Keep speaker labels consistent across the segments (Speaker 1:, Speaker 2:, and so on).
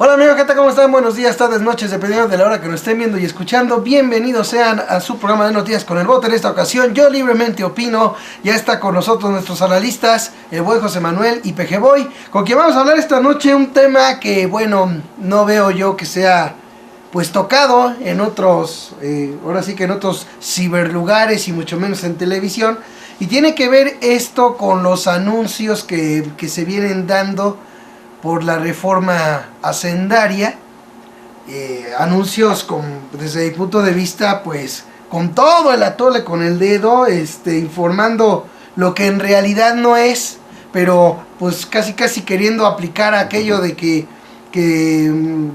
Speaker 1: Hola amigos, ¿qué tal? ¿Cómo están? Buenos días, tardes, noches, dependiendo de la hora que nos estén viendo y escuchando. Bienvenidos sean a su programa de noticias con el bote. En esta ocasión, yo libremente opino. Ya está con nosotros nuestros analistas, el buen José Manuel y PG Boy, con quien vamos a hablar esta noche un tema que, bueno, no veo yo que sea pues tocado en otros, ahora sí que en otros ciberlugares y mucho menos en televisión. Y tiene que ver esto con los anuncios que se vienen dando por la reforma hacendaria, anuncios desde mi punto de vista, pues con todo el atole con el dedo, informando lo que en realidad no es, pero pues casi queriendo aplicar aquello de que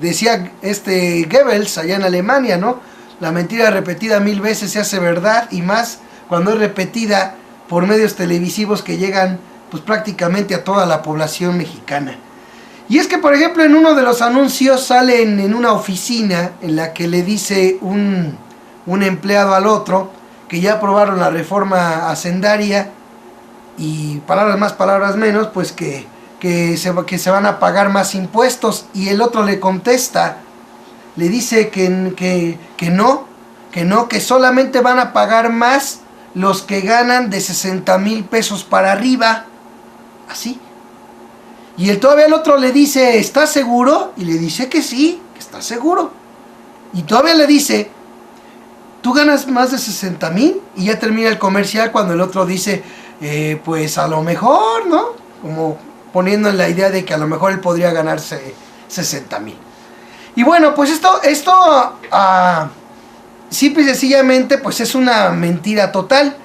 Speaker 1: decía Goebbels allá en Alemania, ¿no? La mentira repetida 1000 veces se hace verdad, y más cuando es repetida por medios televisivos que llegan pues prácticamente a toda la población mexicana. Y es que, por ejemplo, en uno de los anuncios salen en una oficina en la que le dice un empleado al otro que ya aprobaron la reforma hacendaria y palabras más, palabras menos, pues que se van a pagar más impuestos, y el otro le contesta, le dice que solamente van a pagar más los que ganan de 60,000 pesos para arriba, así. Y todavía el otro le dice, ¿estás seguro? Y le dice que sí, que está seguro. Y todavía le dice, ¿tú ganas más de 60,000? Y ya termina el comercial cuando el otro dice, pues a lo mejor, ¿no? Como poniendo en la idea de que a lo mejor él podría ganarse 60,000. Y bueno, pues esto simple y sencillamente, pues es una mentira total.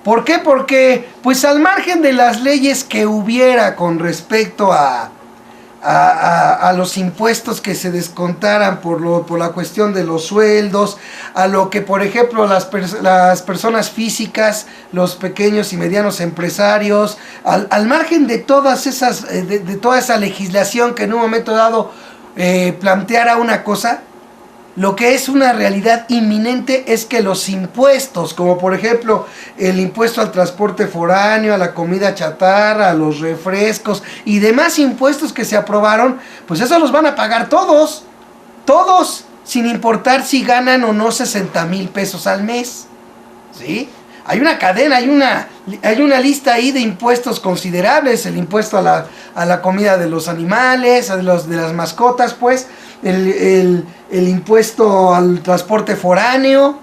Speaker 1: ¿Por qué? Porque, pues al margen de las leyes que hubiera con respecto a los impuestos que se descontaran por la cuestión de los sueldos, a lo que, por ejemplo, las personas físicas, los pequeños y medianos empresarios, al margen de todas esas, de toda esa legislación que en un momento dado planteara una cosa, lo que es una realidad inminente es que los impuestos, como por ejemplo el impuesto al transporte foráneo, a la comida chatarra, a los refrescos y demás impuestos que se aprobaron, pues eso los van a pagar todos, sin importar si ganan o no 60,000 pesos al mes, ¿sí? Hay una cadena, hay una lista ahí de impuestos considerables: el impuesto a la comida de los animales, de las mascotas, pues, el impuesto al transporte foráneo,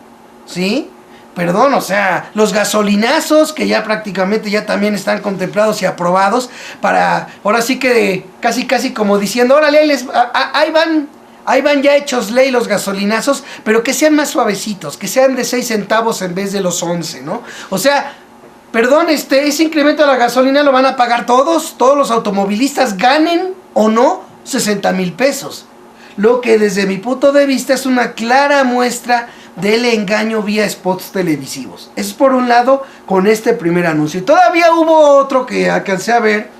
Speaker 1: ¿sí? Perdón, o sea, los gasolinazos que ya prácticamente ya también están contemplados y aprobados para, ahora sí que casi como diciendo, órale, ahí van ya hechos ley los gasolinazos, pero que sean más suavecitos, que sean de 6 centavos en vez de los 11, ¿no? O sea, perdón, ese incremento a la gasolina lo van a pagar todos los automovilistas, ganen o no 60,000 pesos. Lo que desde mi punto de vista es una clara muestra del engaño vía spots televisivos. Eso es por un lado con este primer anuncio. Y todavía hubo otro que alcancé a ver,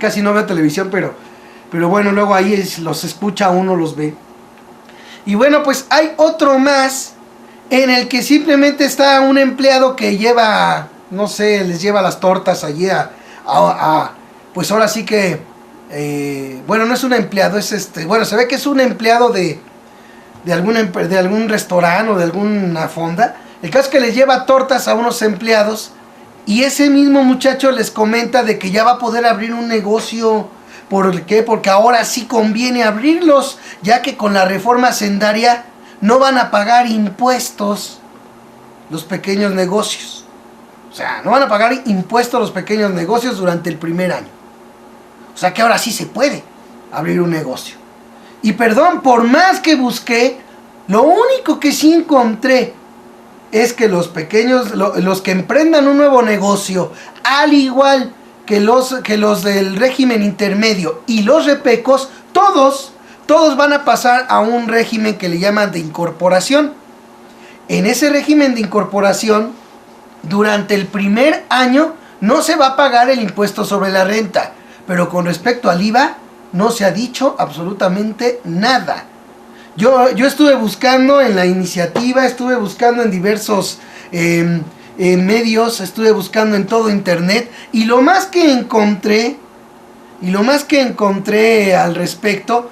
Speaker 1: casi no veo televisión, pero bueno, luego ahí los escucha uno, los ve. Y bueno, pues hay otro más en el que simplemente está un empleado que lleva, no sé, les lleva las tortas allí pues ahora sí que, bueno, no es un empleado, es bueno, se ve que es un empleado de algún restaurante o de alguna fonda. El caso es que les lleva tortas a unos empleados, y ese mismo muchacho les comenta de que ya va a poder abrir un negocio. ¿Por qué? Porque ahora sí conviene abrirlos, ya que con la reforma hacendaria no van a pagar impuestos los pequeños negocios. O sea, no van a pagar impuestos los pequeños negocios durante el primer año. O sea que ahora sí se puede abrir un negocio. Y perdón, por más que busqué, lo único que sí encontré es que los pequeños, los que emprendan un nuevo negocio, al igual que los del régimen intermedio y los repecos, todos van a pasar a un régimen que le llaman de incorporación. En ese régimen de incorporación, durante el primer año no se va a pagar el impuesto sobre la renta, pero con respecto al IVA no se ha dicho absolutamente nada. Yo estuve buscando en la iniciativa, estuve buscando en diversos medios, estuve buscando en todo internet, y lo más que encontré al respecto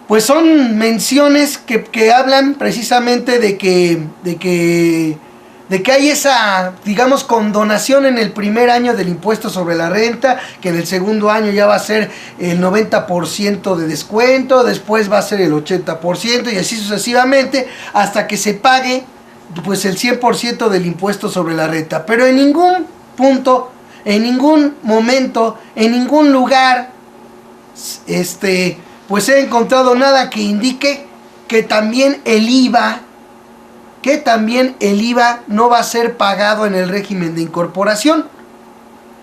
Speaker 1: pues son menciones que hablan precisamente de que hay esa, digamos, condonación en el primer año del impuesto sobre la renta, que en el segundo año ya va a ser el 90% de descuento, después va a ser el 80% y así sucesivamente, hasta que se pague pues el 100% del impuesto sobre la renta. Pero en ningún punto, en ningún momento, en ningún lugar, pues he encontrado nada que indique que también el IVA no va a ser pagado en el régimen de incorporación,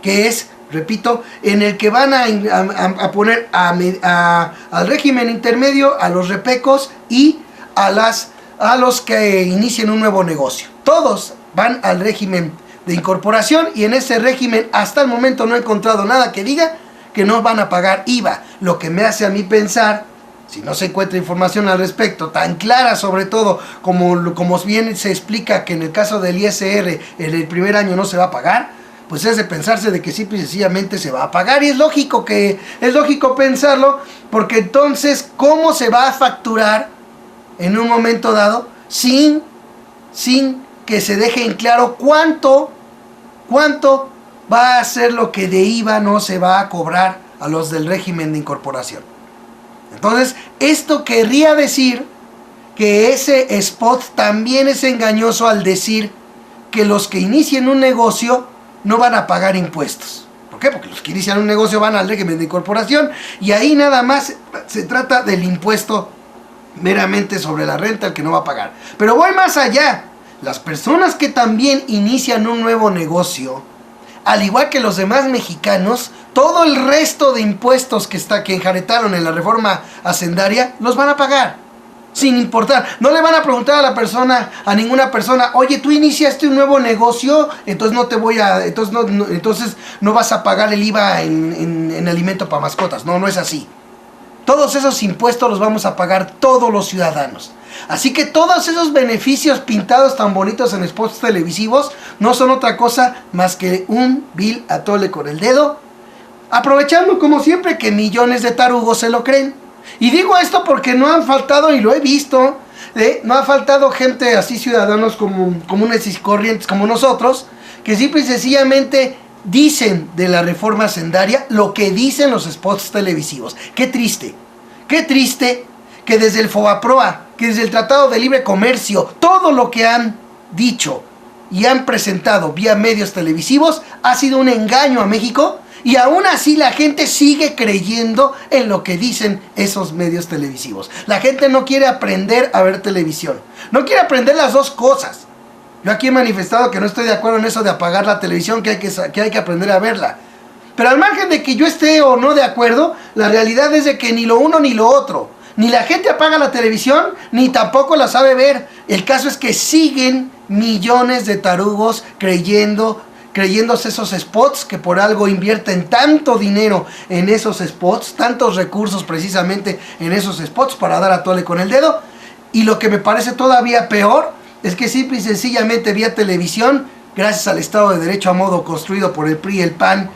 Speaker 1: que es, repito, en el que van a poner al régimen intermedio, a los repecos y a los que inicien un nuevo negocio. Todos van al régimen de incorporación y en ese régimen hasta el momento no he encontrado nada que diga que no van a pagar IVA, lo que me hace a mí pensar, si no se encuentra información al respecto, tan clara sobre todo, como bien se explica que en el caso del ISR en el primer año no se va a pagar, pues es de pensarse de que simple y sencillamente se va a pagar, y es lógico pensarlo, porque entonces, ¿cómo se va a facturar en un momento dado sin que se deje en claro cuánto va a ser lo que de IVA no se va a cobrar a los del régimen de incorporación? Entonces, esto querría decir que ese spot también es engañoso al decir que los que inicien un negocio no van a pagar impuestos. ¿Por qué? Porque los que inician un negocio van al régimen de incorporación y ahí nada más se trata del impuesto meramente sobre la renta, el que no va a pagar. Pero voy más allá. Las personas que también inician un nuevo negocio, al igual que los demás mexicanos, todo el resto de impuestos que enjaretaron en la reforma hacendaria, los van a pagar, sin importar. No le van a preguntar a ninguna persona, oye, tú iniciaste un nuevo negocio, entonces entonces no vas a pagar el IVA en alimento para mascotas. No es así. Todos esos impuestos los vamos a pagar todos los ciudadanos. Así que todos esos beneficios pintados tan bonitos en spots televisivos no son otra cosa más que un vil atole con el dedo, aprovechando como siempre que millones de tarugos se lo creen. Y digo esto porque no han faltado, y lo he visto, no ha faltado gente así, ciudadanos comunes y corrientes como nosotros, que simple y sencillamente dicen de la reforma hacendaria lo que dicen los spots televisivos. Qué triste que desde el FOBAPROA, que desde el Tratado de Libre Comercio, todo lo que han dicho y han presentado vía medios televisivos ha sido un engaño a México, y aún así la gente sigue creyendo en lo que dicen esos medios televisivos. La gente no quiere aprender a ver televisión, no quiere aprender las dos cosas. Yo aquí he manifestado que no estoy de acuerdo en eso de apagar la televisión, que hay que aprender a verla. Pero al margen de que yo esté o no de acuerdo, la realidad es de que ni lo uno ni lo otro. Ni la gente apaga la televisión, ni tampoco la sabe ver. El caso es que siguen millones de tarugos creyéndose esos spots, que por algo invierten tanto dinero en esos spots, tantos recursos precisamente en esos spots para dar a tole con el dedo. Y lo que me parece todavía peor es que simple y sencillamente vía televisión, gracias al Estado de Derecho a modo construido por el PRI y el PAN,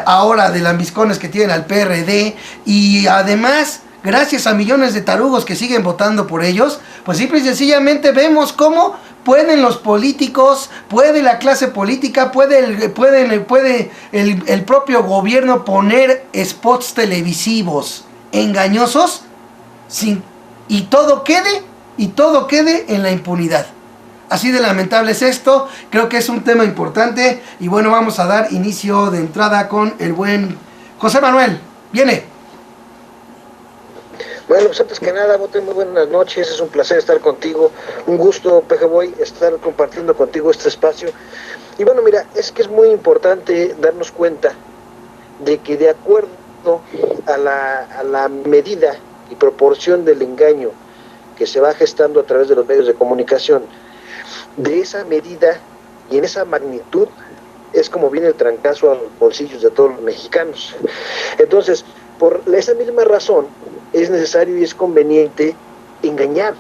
Speaker 1: ahora de lambiscones que tienen al PRD, y además gracias a millones de tarugos que siguen votando por ellos, pues simple y sencillamente vemos cómo pueden los políticos, puede la clase política, puede el propio gobierno poner spots televisivos engañosos y todo quede en la impunidad. Así de lamentable es esto. Creo que es un tema importante y bueno, vamos a dar inicio de entrada con el buen José Manuel. Viene.
Speaker 2: Bueno, pues antes que nada, Bote, muy buenas noches, es un placer estar contigo, un gusto, PGBoy, estar compartiendo contigo este espacio. Y bueno, mira, es que es muy importante darnos cuenta de que de acuerdo a la medida y proporción del engaño que se va gestando a través de los medios de comunicación, de esa medida y en esa magnitud es como viene el trancazo a los bolsillos de todos los mexicanos. Entonces, por esa misma razón, es necesario y es conveniente engañar,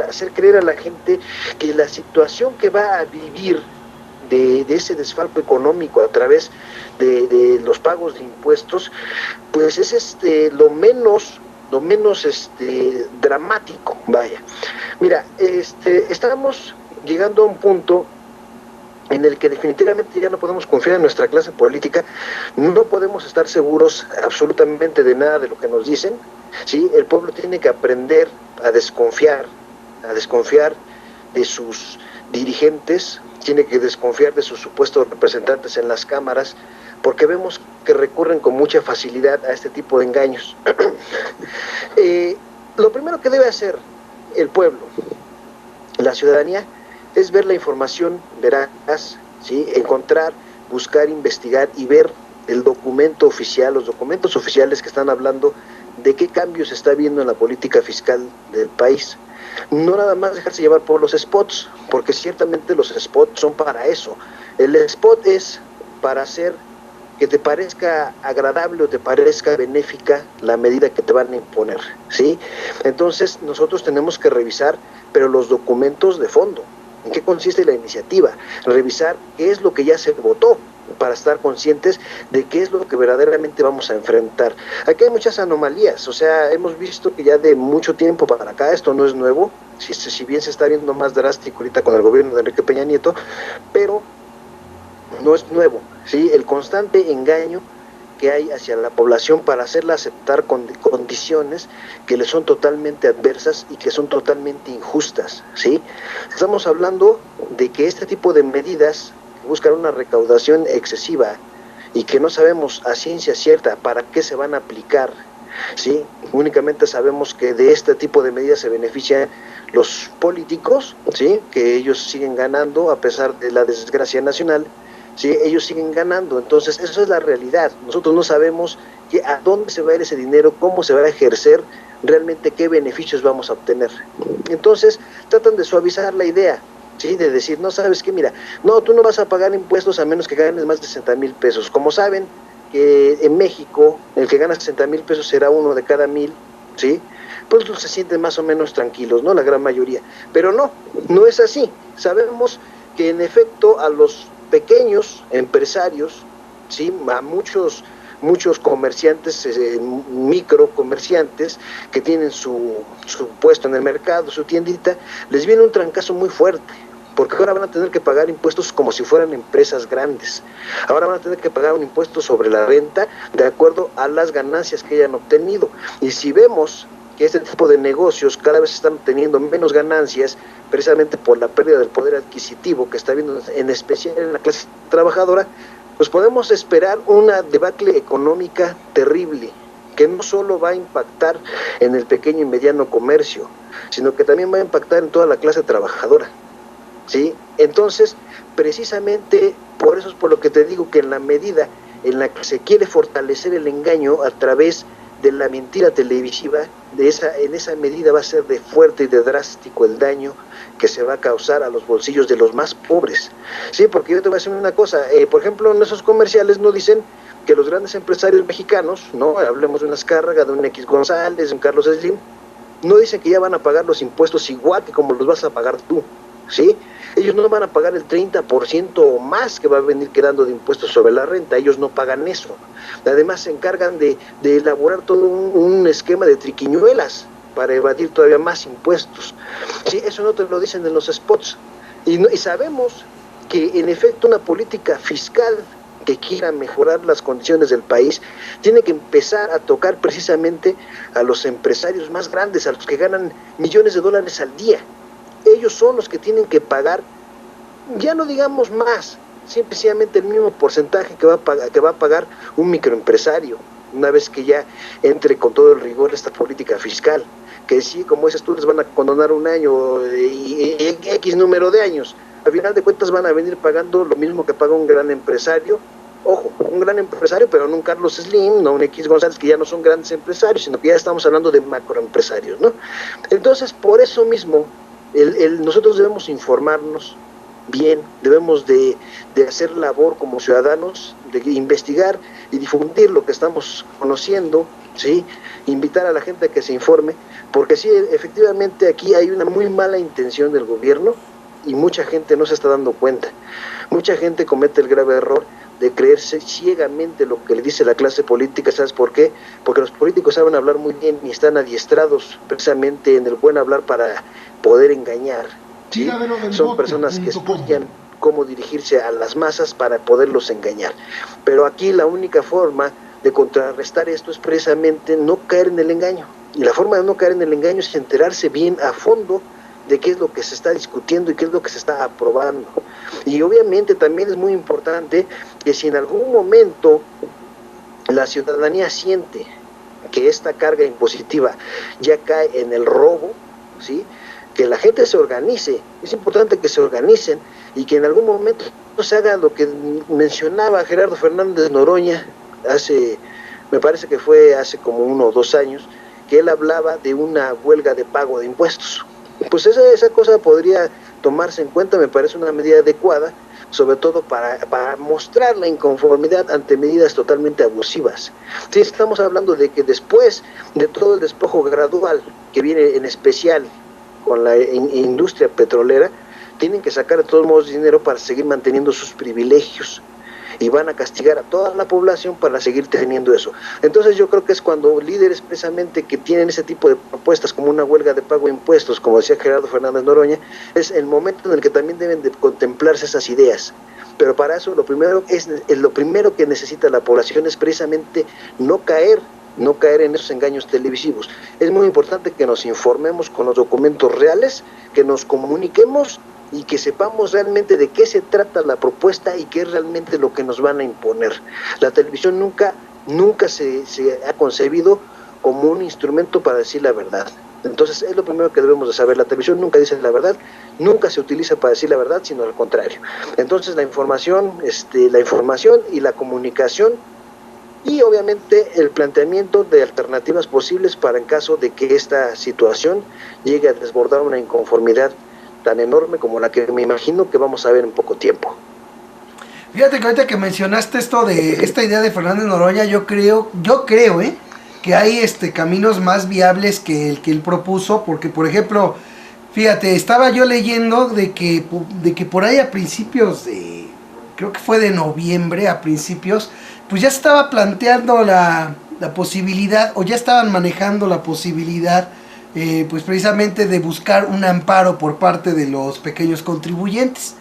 Speaker 2: hacer creer a la gente que la situación que va a vivir de ese desfalco económico a través de los pagos de impuestos, pues es lo lo menos dramático, vaya. Mira, estamos llegando a un punto en el que definitivamente ya no podemos confiar en nuestra clase política, no podemos estar seguros absolutamente de nada de lo que nos dicen, ¿sí? El pueblo tiene que aprender a desconfiar de sus dirigentes, tiene que desconfiar de sus supuestos representantes en las cámaras, porque vemos que recurren con mucha facilidad a este tipo de engaños. Lo primero que debe hacer el pueblo, la ciudadanía, es ver la información veraz, ¿sí? Encontrar, buscar, investigar y ver el documento oficial, los documentos oficiales que están hablando de qué cambios se está viendo en la política fiscal del país. No nada más dejarse llevar por los spots, porque ciertamente los spots son para eso. El spot es para hacer que te parezca agradable o te parezca benéfica la medida que te van a imponer, ¿sí? Entonces nosotros tenemos que revisar, pero los documentos de fondo. ¿En qué consiste la iniciativa? Revisar qué es lo que ya se votó para estar conscientes de qué es lo que verdaderamente vamos a enfrentar. Aquí hay muchas anomalías, o sea, hemos visto que ya de mucho tiempo para acá, esto no es nuevo, si bien se está viendo más drástico ahorita con el gobierno de Enrique Peña Nieto, pero no es nuevo, ¿sí? El constante engaño que hay hacia la población para hacerla aceptar condiciones que le son totalmente adversas y que son totalmente injustas, ¿sí? Estamos hablando de que este tipo de medidas buscan una recaudación excesiva y que no sabemos a ciencia cierta para qué se van a aplicar, ¿sí? Únicamente sabemos que de este tipo de medidas se benefician los políticos, ¿sí? Que ellos siguen ganando a pesar de la desgracia nacional, ¿sí? Ellos siguen ganando. Entonces eso es la realidad. Nosotros no sabemos a dónde se va a ir ese dinero, cómo se va a ejercer, realmente qué beneficios vamos a obtener. Entonces tratan de suavizar la idea, ¿sí? De decir, no, sabes qué, mira, no, tú no vas a pagar impuestos a menos que ganes más de 60,000 pesos. Como saben que en México el que gana 60,000 pesos será uno de cada 1,000, ¿sí? Pues se sienten más o menos tranquilos, ¿no? La gran mayoría. Pero no es así. Sabemos que en efecto a los pequeños empresarios, ¿sí? A muchos comerciantes, micro comerciantes que tienen su puesto en el mercado, su tiendita, les viene un trancazo muy fuerte, porque ahora van a tener que pagar impuestos como si fueran empresas grandes. Ahora van a tener que pagar un impuesto sobre la renta de acuerdo a las ganancias que hayan obtenido. Y si vemos que este tipo de negocios cada vez están teniendo menos ganancias, precisamente por la pérdida del poder adquisitivo que está habiendo en especial en la clase trabajadora, pues podemos esperar una debacle económica terrible, que no solo va a impactar en el pequeño y mediano comercio, sino que también va a impactar en toda la clase trabajadora, ¿sí? Entonces, precisamente por eso es por lo que te digo que en la medida en la que se quiere fortalecer el engaño a través de la mentira televisiva, en esa medida va a ser de fuerte y de drástico el daño que se va a causar a los bolsillos de los más pobres. Sí, porque yo te voy a decir una cosa, por ejemplo, en esos comerciales no dicen que los grandes empresarios mexicanos, no, hablemos de una Azcárraga, de un X González, de un Carlos Slim, no dicen que ya van a pagar los impuestos igual que como los vas a pagar tú, ¿sí? Ellos no van a pagar el 30% o más que va a venir quedando de impuestos sobre la renta, ellos no pagan eso. Además se encargan de elaborar todo un esquema de triquiñuelas para evadir todavía más impuestos. Sí, eso no te lo dicen en los spots. Y sabemos que en efecto una política fiscal que quiera mejorar las condiciones del país tiene que empezar a tocar precisamente a los empresarios más grandes, a los que ganan millones de dólares al día. Ellos son los que tienen que pagar, ya no digamos más, simplemente el mismo porcentaje que va a pagar un microempresario, una vez que ya entre con todo el rigor esta política fiscal, que sí, como dices tú, les van a condonar un año y X número de años. Al final de cuentas van a venir pagando lo mismo que paga un gran empresario. Ojo, un gran empresario, pero no un Carlos Slim, no un X González, que ya no son grandes empresarios, sino que ya estamos hablando de macroempresarios, ¿no? Entonces, por eso mismo, nosotros debemos informarnos bien, debemos de hacer labor como ciudadanos, de investigar y difundir lo que estamos conociendo, ¿sí? Invitar a la gente a que se informe, porque sí, efectivamente aquí hay una muy mala intención del gobierno y mucha gente no se está dando cuenta. Mucha gente comete el grave error de creerse ciegamente lo que le dice la clase política. ¿Sabes por qué? Porque los políticos saben hablar muy bien y están adiestrados precisamente en el buen hablar para poder engañar, ¿sí? Son personas que estudian cómo dirigirse a las masas para poderlos engañar. Pero aquí la única forma de contrarrestar esto es precisamente no caer en el engaño. Y la forma de no caer en el engaño es enterarse bien a fondo de qué es lo que se está discutiendo y qué es lo que se está aprobando. Y obviamente también es muy importante que si en algún momento la ciudadanía siente que esta carga impositiva ya cae en el robo, ¿sí?, que la gente se organice. Es importante que se organicen y que en algún momento se haga lo que mencionaba Gerardo Fernández Noroña me parece que fue hace como 1 o 2 años, que él hablaba de una huelga de pago de impuestos. Pues esa cosa podría tomarse en cuenta, me parece una medida adecuada, sobre todo para mostrar la inconformidad ante medidas totalmente abusivas. Sí, estamos hablando de que después de todo el despojo gradual que viene en especial con la industria petrolera, tienen que sacar de todos modos dinero para seguir manteniendo sus privilegios y van a castigar a toda la población para seguir teniendo eso. Entonces yo creo que es cuando líderes precisamente que tienen ese tipo de propuestas como una huelga de pago de impuestos, como decía Gerardo Fernández Noroña, es el momento en el que también deben de contemplarse esas ideas. Pero para eso lo primero que necesita la población es precisamente no caer en esos engaños televisivos. Es muy importante que nos informemos con los documentos reales, que nos comuniquemos y que sepamos realmente de qué se trata la propuesta y qué es realmente lo que nos van a imponer. La televisión nunca se ha concebido como un instrumento para decir la verdad. Entonces es lo primero que debemos de saber. La televisión nunca dice la verdad, nunca se utiliza para decir la verdad, sino al contrario. Entonces la información y la comunicación, y obviamente el planteamiento de alternativas posibles para en caso de que esta situación llegue a desbordar una inconformidad tan enorme como la que me imagino que vamos a ver en poco tiempo.
Speaker 1: Fíjate que ahorita que mencionaste esto de esta idea de Fernández Noroña, yo creo que hay caminos más viables que el que él propuso, porque por ejemplo, fíjate, estaba yo leyendo de que por ahí a principios de, creo que fue de noviembre a principios, pues ya estaba planteando la posibilidad, o ya estaban manejando la posibilidad, pues precisamente de buscar un amparo por parte de los pequeños contribuyentes.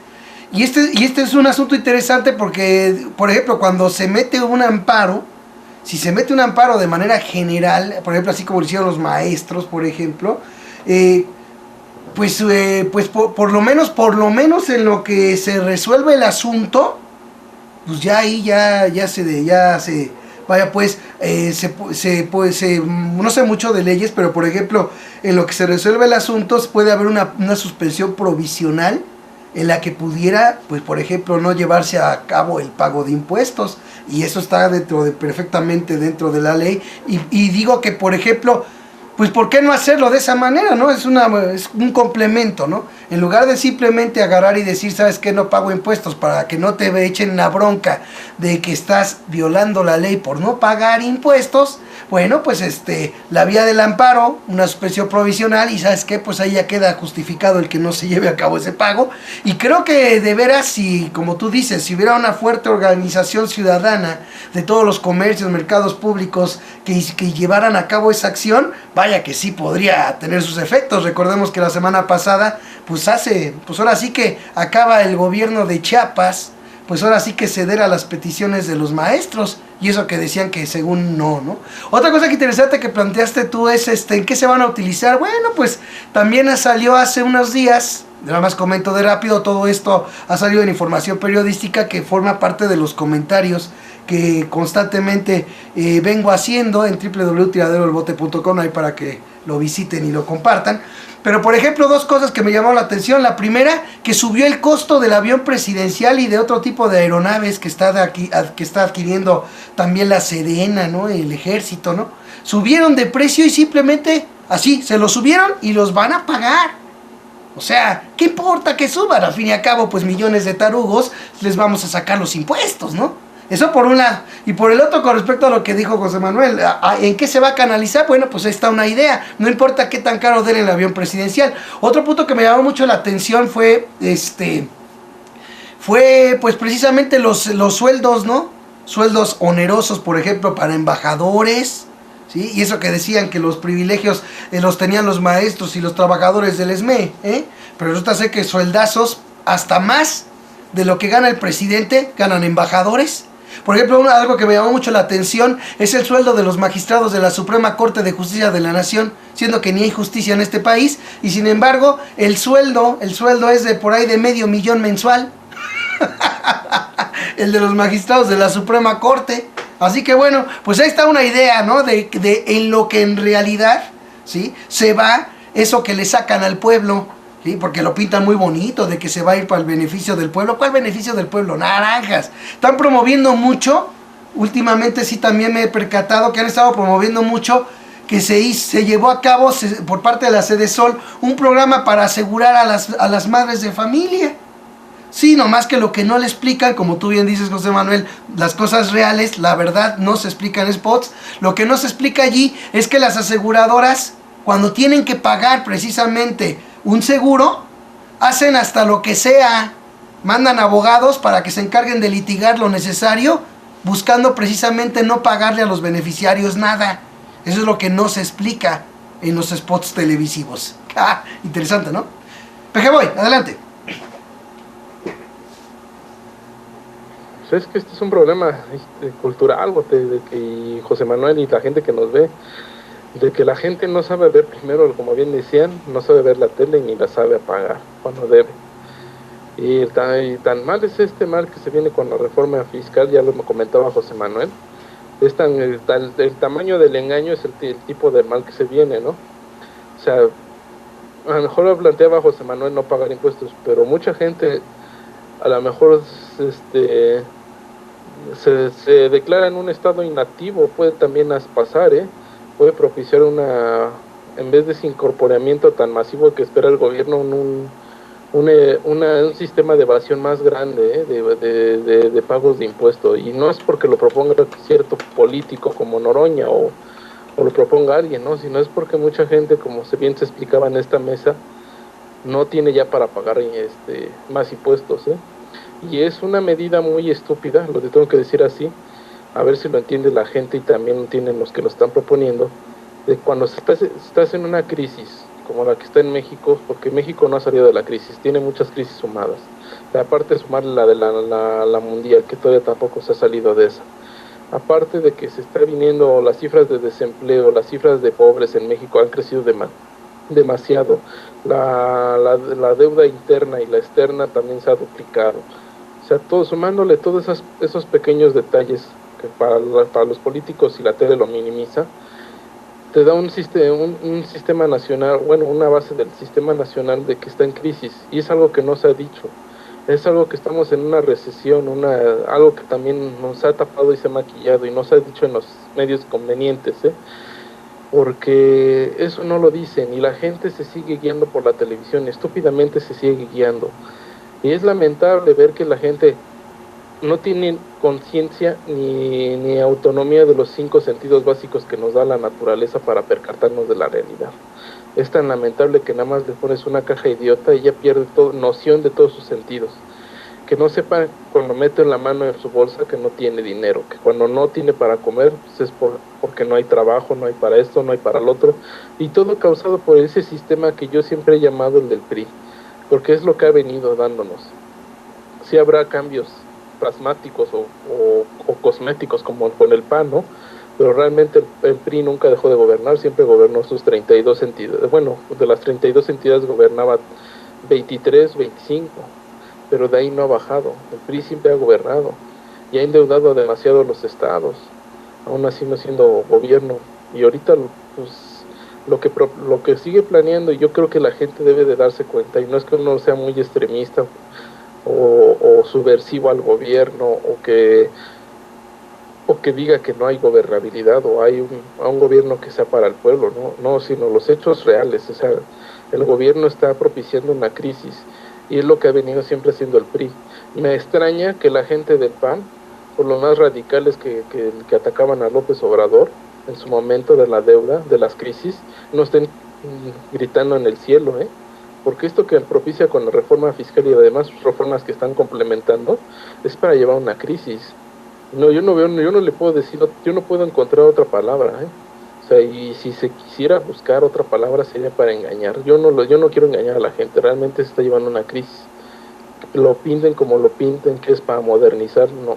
Speaker 1: Y este es un asunto interesante porque, por ejemplo, cuando se mete un amparo, si se mete un amparo de manera general, por ejemplo, así como lo hicieron los maestros, por ejemplo, pues por lo menos en lo que se resuelve el asunto, pues ya ahí ya se vaya pues, no sé mucho de leyes, pero por ejemplo, en lo que se resuelve el asunto puede haber una suspensión provisional en la que pudiera, pues por ejemplo, no llevarse a cabo el pago de impuestos, y eso está perfectamente dentro de la ley, y digo que por ejemplo, pues ¿por qué no hacerlo de esa manera, no? Es un complemento, ¿no? En lugar de simplemente agarrar y decir, ¿sabes qué? No pago impuestos, para que no te echen la bronca de que estás violando la ley por no pagar impuestos. Bueno, pues la vía del amparo, una suspensión provisional, y ¿sabes qué? Pues ahí ya queda justificado el que no se lleve a cabo ese pago. Y creo que de veras, si, como tú dices, si hubiera una fuerte organización ciudadana de todos los comercios, mercados públicos que llevaran a cabo esa acción, vaya que sí podría tener sus efectos. Recordemos que la semana pasada, pues ahora sí que acaba el gobierno de Chiapas, pues ahora sí que ceder a las peticiones de los maestros, y eso que decían que según no. Otra cosa que interesante que planteaste tú es ¿en qué se van a utilizar? Bueno, pues también salió hace unos días, nada más comento de rápido, todo esto ha salido en información periodística que forma parte de los comentarios que constantemente vengo haciendo en www.tiraderodelbote.com, ahí para que lo visiten y lo compartan. Pero por ejemplo, 2 cosas que me llamaron la atención. La primera, que subió el costo del avión presidencial y de otro tipo de aeronaves que está adquiriendo también la Sedena, ¿no? El ejército, ¿no? Subieron de precio y simplemente así, se los subieron y los van a pagar. O sea, ¿qué importa que suban? Al fin y al cabo, pues millones de tarugos les vamos a sacar los impuestos, ¿no? Eso por un lado. Y por el otro, con respecto a lo que dijo José Manuel, ¿en qué se va a canalizar? Bueno, pues ahí está una idea. No importa qué tan caro den el avión presidencial. Otro punto que me llamó mucho la atención fue fue pues precisamente los sueldos, ¿no? Sueldos onerosos, por ejemplo, para embajadores, ¿sí? Y eso que decían que los privilegios los tenían los maestros y los trabajadores del SME, ¿eh? Pero resulta ser que sueldazos hasta más de lo que gana el presidente ganan embajadores. Por ejemplo, algo que me llamó mucho la atención es el sueldo de los magistrados de la Suprema Corte de Justicia de la Nación, siendo que ni hay justicia en este país, y sin embargo, el sueldo es de por ahí de $500,000 mensual. El de los magistrados de la Suprema Corte. Así que bueno, pues ahí está una idea, ¿no? De en lo que en realidad, ¿sí?, se va eso que le sacan al pueblo, ¿sí? Porque lo pintan muy bonito, de que se va a ir para el beneficio del pueblo. ¿Cuál beneficio del pueblo? Naranjas. Están promoviendo mucho, últimamente sí también me he percatado que han estado promoviendo mucho, que se llevó a cabo por parte de la Sedesol un programa para asegurar a las madres de familia. Sí, nomás que lo que no le explican, como tú bien dices, José Manuel, las cosas reales, la verdad, no se explican en spots. Lo que no se explica allí es que las aseguradoras, cuando tienen que pagar precisamente un seguro, hacen hasta lo que sea. Mandan abogados para que se encarguen de litigar lo necesario, buscando precisamente no pagarle a los beneficiarios nada. Eso es lo que no se explica en los spots televisivos. Ah, interesante, ¿no? Pejeboy, adelante.
Speaker 3: Es que este es un problema cultural, de que José Manuel y la gente que nos ve, de que la gente no sabe ver, primero, como bien decían, no sabe ver la tele ni la sabe apagar cuando debe. Y tan mal es este mal que se viene con la reforma fiscal, ya lo comentaba José Manuel, es el tamaño del engaño es el tipo de mal que se viene, ¿no? O sea, a lo mejor lo planteaba José Manuel no pagar impuestos, pero mucha gente a lo mejor se declara en un estado inactivo, puede también pasar, puede propiciar en vez de ese incorporamiento tan masivo que espera el gobierno, un sistema de evasión más grande, de pagos de impuestos. Y no es porque lo proponga cierto político como Noroña o lo proponga alguien, ¿no? Sino es porque mucha gente, como bien se explicaba en esta mesa, no tiene ya para pagar más impuestos, Y es una medida muy estúpida, lo tengo que decir así, a ver si lo entiende la gente y también lo entienden los que lo están proponiendo, de cuando estás en una crisis como la que está en México, porque México no ha salido de la crisis, tiene muchas crisis sumadas, aparte de sumarle la de la mundial, que todavía tampoco se ha salido de esa, aparte de que se está viniendo las cifras de desempleo, las cifras de pobres en México han crecido demasiado, la deuda interna y la externa también se ha duplicado. O sea, sumándole todos esos pequeños detalles que para los políticos, y la tele lo minimiza, te da un sistema nacional, bueno, una base del sistema nacional de que está en crisis, y es algo que no se ha dicho, es algo que estamos en una recesión, algo que también nos ha tapado y se ha maquillado y no se ha dicho en los medios convenientes, porque eso no lo dicen y la gente se sigue guiando por la televisión, estúpidamente se sigue guiando. Y es lamentable ver que la gente no tiene conciencia ni autonomía de los 5 sentidos básicos que nos da la naturaleza para percatarnos de la realidad. Es tan lamentable que nada más le pones una caja idiota y ya pierde noción de todos sus sentidos. Que no sepa cuando mete la mano en su bolsa que no tiene dinero, que cuando no tiene para comer pues es porque no hay trabajo, no hay para esto, no hay para el otro, y todo causado por ese sistema que yo siempre he llamado el del PRI, porque es lo que ha venido dándonos. Sí habrá cambios plasmáticos o cosméticos como con el PAN, ¿no? Pero realmente el PRI nunca dejó de gobernar, siempre gobernó sus 32 entidades, bueno, de las 32 entidades gobernaba 23, 25, pero de ahí no ha bajado. El PRI siempre ha gobernado y ha endeudado demasiado los estados, aún así no siendo gobierno, y ahorita pues lo que sigue planeando, y yo creo que la gente debe de darse cuenta, y no es que uno sea muy extremista o subversivo al gobierno o que diga que no hay gobernabilidad o hay un gobierno que sea para el pueblo, no, sino los hechos reales. O sea, el gobierno está propiciando una crisis y es lo que ha venido siempre haciendo el PRI. Me extraña que la gente del PAN, por los más radicales que atacaban a López Obrador en su momento de la deuda, de las crisis, no estén gritando en el cielo, porque esto que propicia con la reforma fiscal y además reformas que están complementando es para llevar una crisis. No, yo no le puedo decir, yo no puedo encontrar otra palabra, ¿eh? O sea, y si se quisiera buscar otra palabra sería para engañar. Yo no quiero engañar a la gente, realmente se está llevando una crisis. Lo pinten como lo pinten, que es para modernizar, no.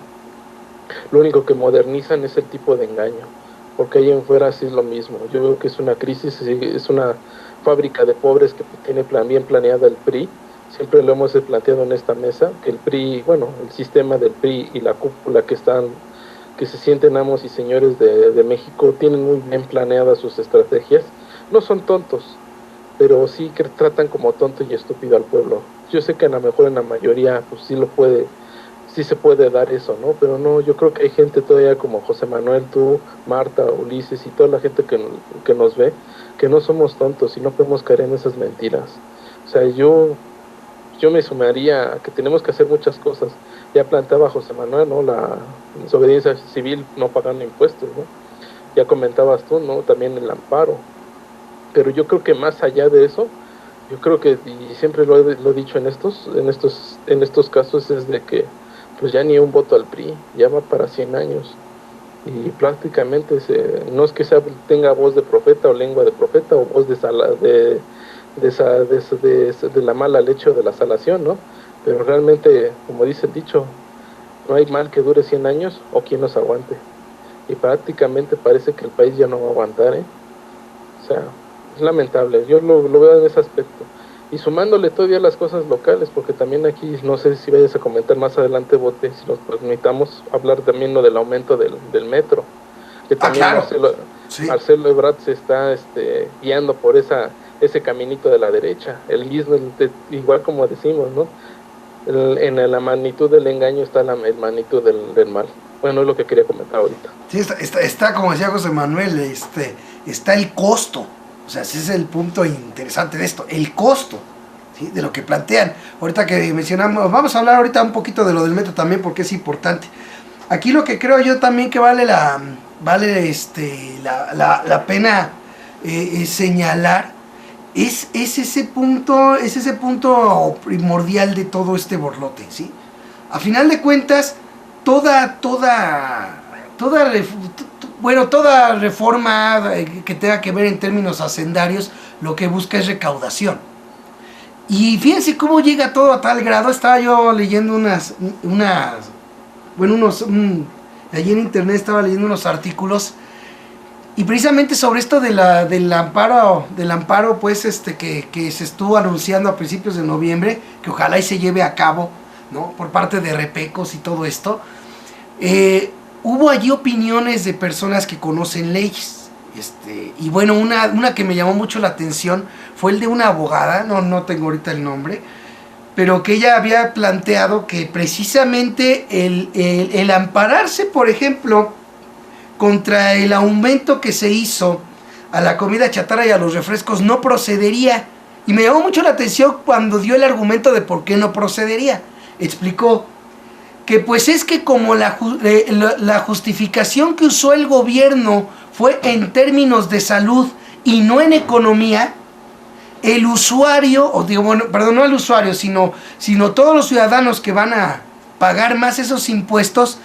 Speaker 3: Lo único que modernizan es el tipo de engaño, porque ahí en fuera sí es lo mismo. Yo veo que es una crisis, es una fábrica de pobres que tiene bien planeada el PRI. Siempre lo hemos planteado en esta mesa, que el PRI, bueno, el sistema del PRI y la cúpula que se sienten amos y señores de México, tienen muy bien planeadas sus estrategias. No son tontos, pero sí que tratan como tonto y estúpido al pueblo. Yo sé que a lo mejor en la mayoría pues sí se puede dar eso, ¿no? Pero no, yo creo que hay gente todavía como José Manuel, tú, Marta, Ulises y toda la gente que nos ve, que no somos tontos y no podemos caer en esas mentiras. O sea, yo me sumaría a que tenemos que hacer muchas cosas. Ya planteaba José Manuel, ¿no? La desobediencia civil, no pagando impuestos, ¿no? Ya comentabas tú, ¿no? También el amparo. Pero yo creo que más allá de eso, yo creo que, y siempre lo he dicho en estos casos, es de que pues ya ni un voto al PRI, ya va para 100 años. Y prácticamente no es que tenga voz de profeta o lengua de profeta o voz de la mala leche o de la salación, ¿no? Pero realmente, como dice el dicho, no hay mal que dure 100 años o quien nos aguante. Y prácticamente parece que el país ya no va a aguantar, ¿eh? O sea, es lamentable, yo lo veo en ese aspecto. Y sumándole todavía las cosas locales, porque también aquí, no sé si vayas a comentar más adelante, Bote, si nos permitamos hablar también lo del aumento del metro, que también
Speaker 1: claro.
Speaker 3: Marcelo Ebrard se está guiando por ese caminito de la derecha, el mismo, igual como decimos, ¿no? En la magnitud del engaño está la magnitud del mal. Bueno, es lo que quería comentar ahorita.
Speaker 1: Sí, está como decía José Manuel, está el costo. O sea, ese es el punto interesante de esto, el costo, ¿sí? De lo que plantean. Ahorita que mencionamos, vamos a hablar ahorita un poquito de lo del metro también porque es importante. Aquí lo que creo yo también que vale la pena señalar es ese punto primordial de todo este borlote, ¿sí? A final de cuentas, toda reforma que tenga que ver en términos hacendarios, lo que busca es recaudación. Y fíjense cómo llega todo a tal grado. Estaba yo leyendo allí en internet estaba leyendo unos artículos, y precisamente sobre esto del amparo, pues que se estuvo anunciando a principios de noviembre, que ojalá y se lleve a cabo, ¿no? Por parte de Repecos y todo esto. Hubo allí opiniones de personas que conocen leyes. Y bueno, una que me llamó mucho la atención fue el de una abogada, no tengo ahorita el nombre, pero que ella había planteado que precisamente el ampararse, por ejemplo, contra el aumento que se hizo a la comida chatarra y a los refrescos no procedería. Y me llamó mucho la atención cuando dio el argumento de por qué no procedería. Explicó que pues es que como la justificación que usó el gobierno fue en términos de salud y no en economía, el usuario, no el usuario, sino todos los ciudadanos que van a pagar más esos impuestos,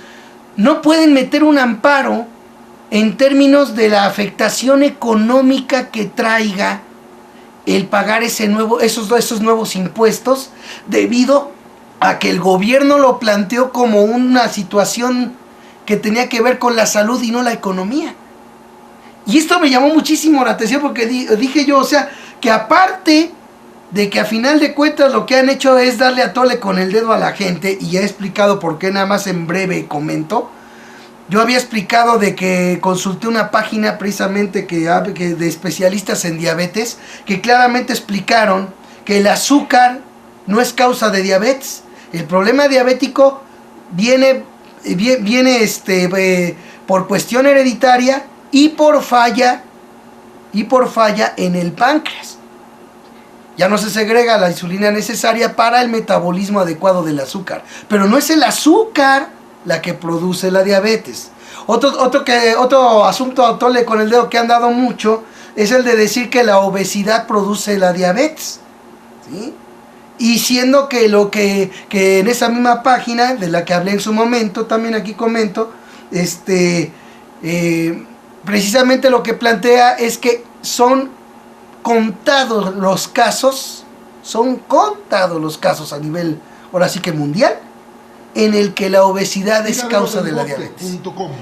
Speaker 1: no pueden meter un amparo en términos de la afectación económica que traiga el pagar esos nuevos impuestos, debido a que el gobierno lo planteó como una situación que tenía que ver con la salud y no la economía. Y esto me llamó muchísimo la atención porque dije yo, o sea, que aparte de que a final de cuentas lo que han hecho es darle a tole con el dedo a la gente, y ya he explicado por qué, nada más en breve comento. Yo había explicado de que consulté una página precisamente que de especialistas en diabetes, que claramente explicaron que el azúcar no es causa de diabetes. El problema diabético viene por cuestión hereditaria y por falla en el páncreas. Ya no se segrega la insulina necesaria para el metabolismo adecuado del azúcar. Pero no es el azúcar la que produce la diabetes. Otro asunto a tole con el dedo que han dado mucho es el de decir que la obesidad produce la diabetes, ¿sí? Y siendo que lo que en esa misma página, de la que hablé en su momento, también aquí comento, precisamente lo que plantea es que son contados los casos a nivel, ahora sí que mundial, en el que la obesidad es causa de la diabetes.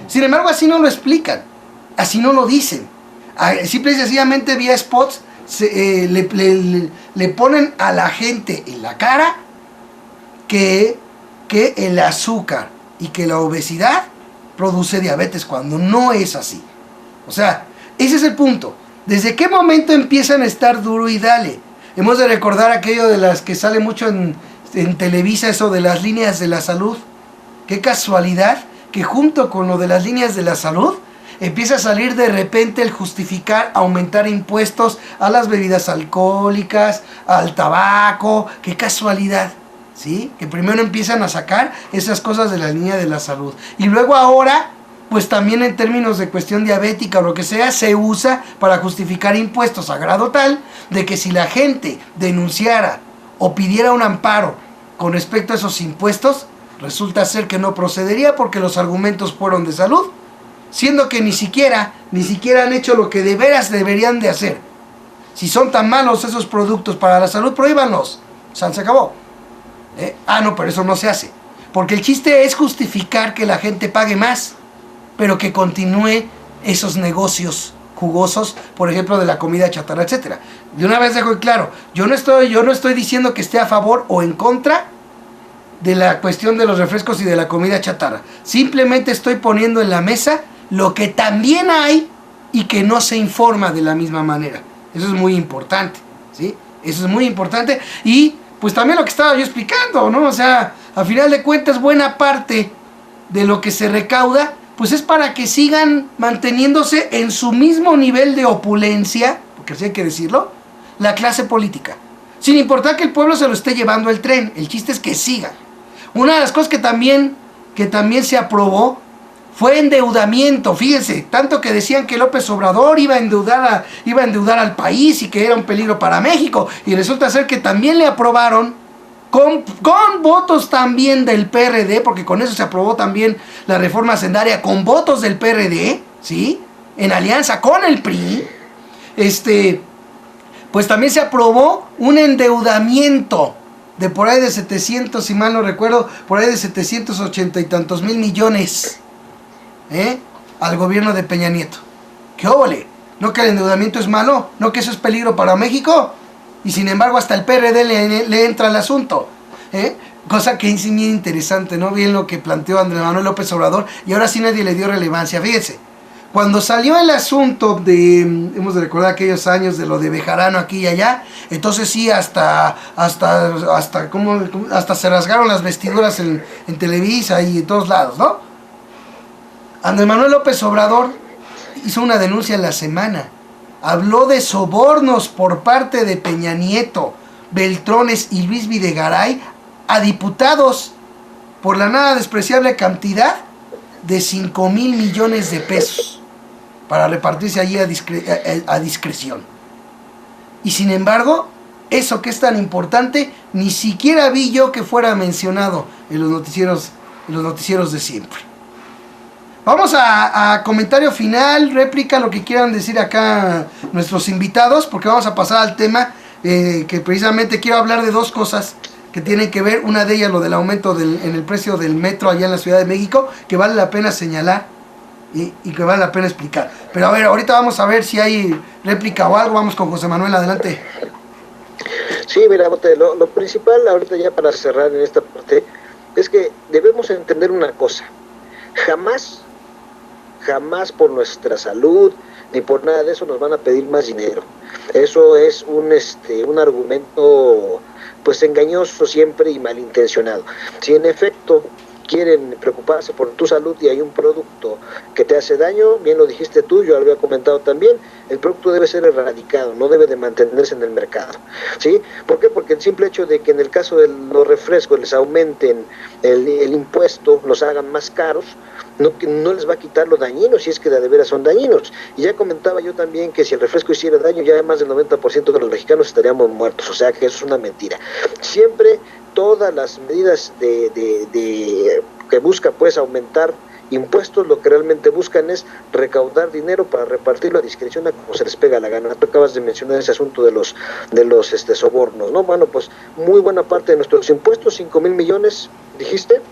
Speaker 1: Sin embargo, así no lo explican, así no lo dicen. Simple y sencillamente vía spots le ponen a la gente en la cara que el azúcar y que la obesidad produce diabetes, cuando no es así. O sea, ese es el punto. ¿Desde qué momento empiezan a estar duro y dale? Hemos de recordar aquello de las que sale mucho en Televisa, eso de las líneas de la salud. Qué casualidad que junto con lo de las líneas de la salud empieza a salir de repente el justificar aumentar impuestos a las bebidas alcohólicas, al tabaco. Qué casualidad, ¿sí? Que primero empiezan a sacar esas cosas de la línea de la salud. Y luego ahora, pues también en términos de cuestión diabética o lo que sea, se usa para justificar impuestos a grado tal de que si la gente denunciara o pidiera un amparo con respecto a esos impuestos, resulta ser que no procedería porque los argumentos fueron de salud, siendo que ni siquiera han hecho lo que de veras deberían de hacer. Si son tan malos esos productos para la salud, prohíbanlos. Se acabó. No, pero eso no se hace. Porque el chiste es justificar que la gente pague más, pero que continúe esos negocios jugosos, por ejemplo, de la comida chatarra, etcétera. De una vez dejo claro, yo no estoy diciendo que esté a favor o en contra de la cuestión de los refrescos y de la comida chatarra. Simplemente estoy poniendo en la mesa lo que también hay y que no se informa de la misma manera. Eso es muy importante, ¿sí? Eso es muy importante. Y pues también lo que estaba yo explicando, ¿no? O sea, a final de cuentas, buena parte de lo que se recauda, pues es para que sigan manteniéndose en su mismo nivel de opulencia, porque así hay que decirlo, la clase política. Sin importar que el pueblo se lo esté llevando el tren, el chiste es que siga. Una de las cosas que también se aprobó fue endeudamiento. Fíjense, tanto que decían que López Obrador iba a endeudar al país y que era un peligro para México, y resulta ser que también le aprobaron con votos también del PRD, porque con eso se aprobó también la reforma hacendaria, con votos del PRD, ¿sí? En alianza con el PRI, pues también se aprobó un endeudamiento de por ahí de 700, si mal no recuerdo, por ahí de 780 y tantos mil millones, al gobierno de Peña Nieto. ¿Qué óvole? ¿No que el endeudamiento es malo? ¿No que eso es peligro para México? Y sin embargo hasta el PRD le entra al asunto, cosa que es bien interesante, ¿no? Bien lo que planteó Andrés Manuel López Obrador, y ahora sí nadie le dio relevancia. Fíjense, cuando salió el asunto hemos de recordar aquellos años de lo de Bejarano aquí y allá, entonces sí, hasta se rasgaron las vestiduras en Televisa y en todos lados, ¿no? Andrés Manuel López Obrador hizo una denuncia en la semana. Habló de sobornos por parte de Peña Nieto, Beltrones y Luis Videgaray a diputados por la nada despreciable cantidad de 5,000 millones de pesos para repartirse allí a discreción. Y sin embargo, eso que es tan importante, ni siquiera vi yo que fuera mencionado en los noticieros de siempre. Vamos a comentario final, réplica, lo que quieran decir acá nuestros invitados, porque vamos a pasar al tema que precisamente quiero hablar de dos cosas que tienen que ver. Una de ellas, lo del aumento en el precio del metro allá en la Ciudad de México, que vale la pena señalar y que vale la pena explicar. Pero a ver, ahorita vamos a ver si hay réplica o algo. Vamos con José Manuel, adelante.
Speaker 2: Sí, mira, lo principal ahorita ya para cerrar en esta parte es que debemos entender una cosa. Jamás por nuestra salud ni por nada de eso nos van a pedir más dinero. Eso es un argumento pues engañoso siempre y malintencionado. Si en efecto quieren preocuparse por tu salud y hay un producto que te hace daño, bien lo dijiste tú, yo lo había comentado también, el producto debe ser erradicado, no debe de mantenerse en el mercado, ¿sí? ¿Por qué? Porque el simple hecho de que en el caso de los refrescos les aumenten el impuesto, los hagan más caros, no les va a quitar lo dañinos, si es que de veras son dañinos. Y ya comentaba yo también que si el refresco hiciera daño, ya más del 90% de los mexicanos estaríamos muertos, o sea que eso es una mentira. Siempre todas las medidas que busca pues aumentar impuestos, lo que realmente buscan es recaudar dinero para repartirlo a discreción a como se les pega la gana. Tú acabas de mencionar ese asunto de los sobornos, ¿no? Bueno, pues muy buena parte de nuestros impuestos, 5,000 millones, dijiste,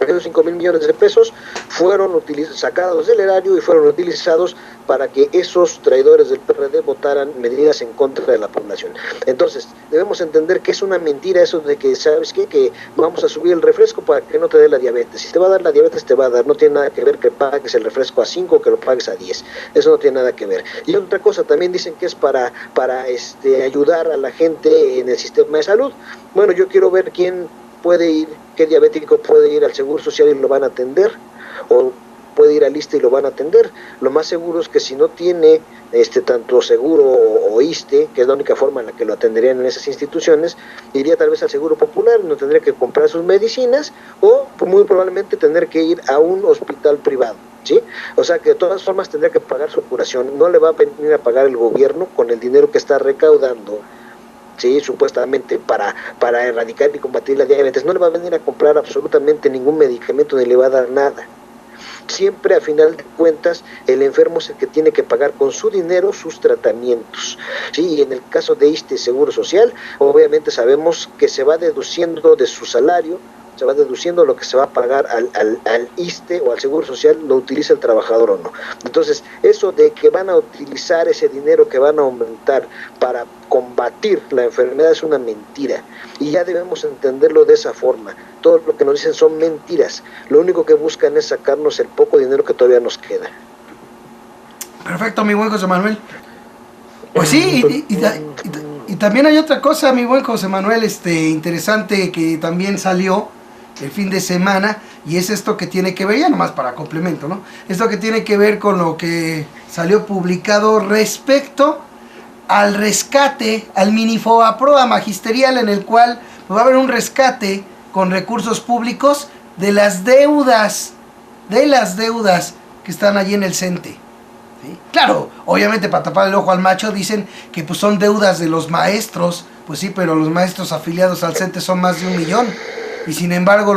Speaker 2: esos 5,000 millones de pesos fueron sacados del erario y fueron utilizados para que esos traidores del PRD votaran medidas en contra de la población. Entonces, debemos entender que es una mentira eso de que, ¿sabes qué? Que vamos a subir el refresco para que no te dé la diabetes. Si te va a dar la diabetes, te va a dar. No tiene nada que ver que pagues el refresco a 5 o que lo pagues a 10. Eso no tiene nada que ver. Y otra cosa, también dicen que es para ayudar a la gente en el sistema de salud. Bueno, yo quiero ver quién puede ir, qué diabético puede ir al Seguro Social y lo van a atender, o puede ir al ISSSTE y lo van a atender. Lo más seguro es que si no tiene tanto seguro o ISSSTE, que es la única forma en la que lo atenderían en esas instituciones, iría tal vez al Seguro Popular, no tendría que comprar sus medicinas, o muy probablemente tener que ir a un hospital privado, ¿sí? O sea que de todas formas tendría que pagar su curación. No le va a venir a pagar el gobierno con el dinero que está recaudando, sí, supuestamente para erradicar y combatir la diabetes. No le va a venir a comprar absolutamente ningún medicamento ni le va a dar nada. Siempre a final de cuentas el enfermo es el que tiene que pagar con su dinero sus tratamientos, ¿sí? Y en el caso de este Seguro Social, obviamente sabemos que se va deduciendo de su salario, se va deduciendo lo que se va a pagar al ISSSTE o al Seguro Social, lo utiliza el trabajador o no. Entonces, eso de que van a utilizar ese dinero que van a aumentar para combatir la enfermedad es una mentira, y ya debemos entenderlo de esa forma. Todo lo que nos dicen son mentiras. Lo único que buscan es sacarnos el poco dinero que todavía nos queda.
Speaker 1: Perfecto, mi buen José Manuel. Pues sí, y también hay otra cosa, mi buen José Manuel, interesante que también salió el fin de semana, y es esto que tiene que ver, ya nomás para complemento, ¿no? Esto que tiene que ver con lo que salió publicado respecto al rescate, al mini Fobaproa magisterial, en el cual va a haber un rescate con recursos públicos de las deudas que están allí en el CENTE. ¿Sí? Claro, obviamente para tapar el ojo al macho dicen que pues son deudas de los maestros, pues sí, pero los maestros afiliados al CENTE son más de 1 millón, y sin embargo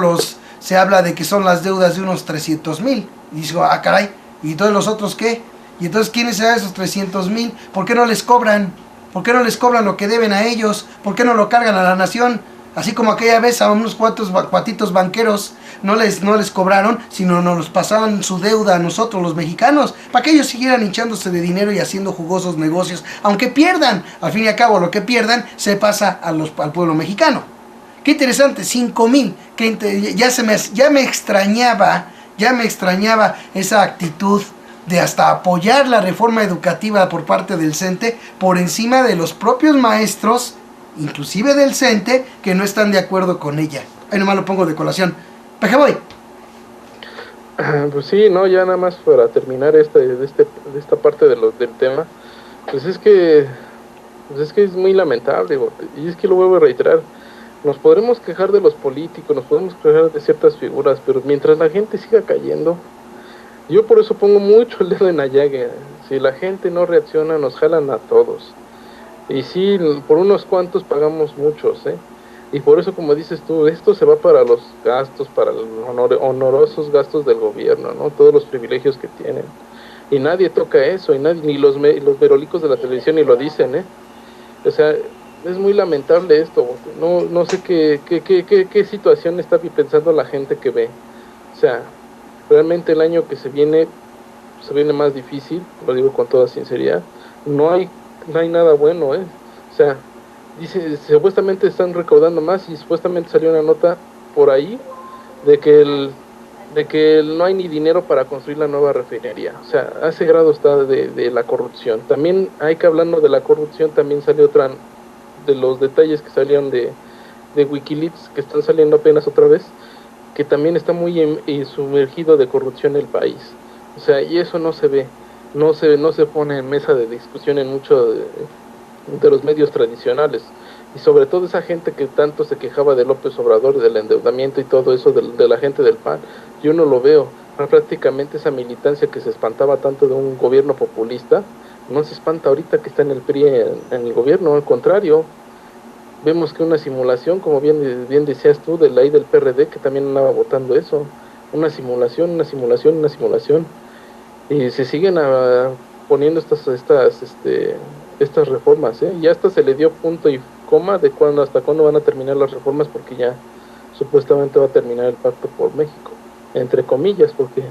Speaker 1: se habla de que son las deudas de unos 300,000, y digo, ah caray, ¿y todos los otros qué? Y entonces, ¿quiénes serán esos 300,000? ¿Por qué no les cobran? ¿Por qué no les cobran lo que deben a ellos? ¿Por qué no lo cargan a la nación? Así como aquella vez a unos cuatitos banqueros no les cobraron, sino nos los pasaban su deuda a nosotros los mexicanos, para que ellos siguieran hinchándose de dinero y haciendo jugosos negocios, aunque pierdan. Al fin y al cabo, lo que pierdan se pasa al pueblo mexicano. Qué interesante, 5,000. Ya me extrañaba esa actitud de hasta apoyar la reforma educativa por parte del CENTE por encima de los propios maestros, inclusive del CENTE, que no están de acuerdo con ella. Ahí nomás lo pongo de colación. Pejeboy.
Speaker 3: Pues sí, no, ya nada más para terminar esta parte del tema, pues es que es muy lamentable, y es que lo vuelvo a reiterar. Nos podremos quejar de los políticos, nos podemos quejar de ciertas figuras, pero mientras la gente siga cayendo, yo por eso pongo mucho el dedo en la llaga. Si la gente no reacciona, nos jalan a todos. Y sí, por unos cuantos pagamos muchos, Y por eso, como dices tú, esto se va para los gastos, para los honorosos gastos del gobierno, ¿no? Todos los privilegios que tienen. Y nadie toca eso, y ni los merolicos de la televisión ni lo dicen, O sea, es muy lamentable esto. No sé qué situación está pensando la gente que ve. O sea, realmente el año que se viene más difícil, lo digo con toda sinceridad. No hay nada bueno, O sea, dice, supuestamente están recaudando más, y supuestamente salió una nota por ahí de que no hay ni dinero para construir la nueva refinería. O sea, a ese grado está de la corrupción. También hay que, hablando de la corrupción, también salió otra de los detalles que salieron de Wikileaks, que están saliendo apenas otra vez, que también está muy sumergido de corrupción el país. O sea, y eso no se ve, no se pone en mesa de discusión en muchos de los medios tradicionales. Y sobre todo esa gente que tanto se quejaba de López Obrador, del endeudamiento y todo eso, de la gente del PAN, yo no lo veo. prácticamente esa militancia que se espantaba tanto de un gobierno populista, no se espanta ahorita que está en el PRI en el gobierno, al contrario, vemos que una simulación, como bien decías tú, de la ley del PRD, que también andaba votando eso, una simulación, y se siguen poniendo estas reformas, ya hasta se le dio punto y coma de hasta cuándo van a terminar las reformas, porque ya supuestamente va a terminar el pacto por México, entre comillas, porque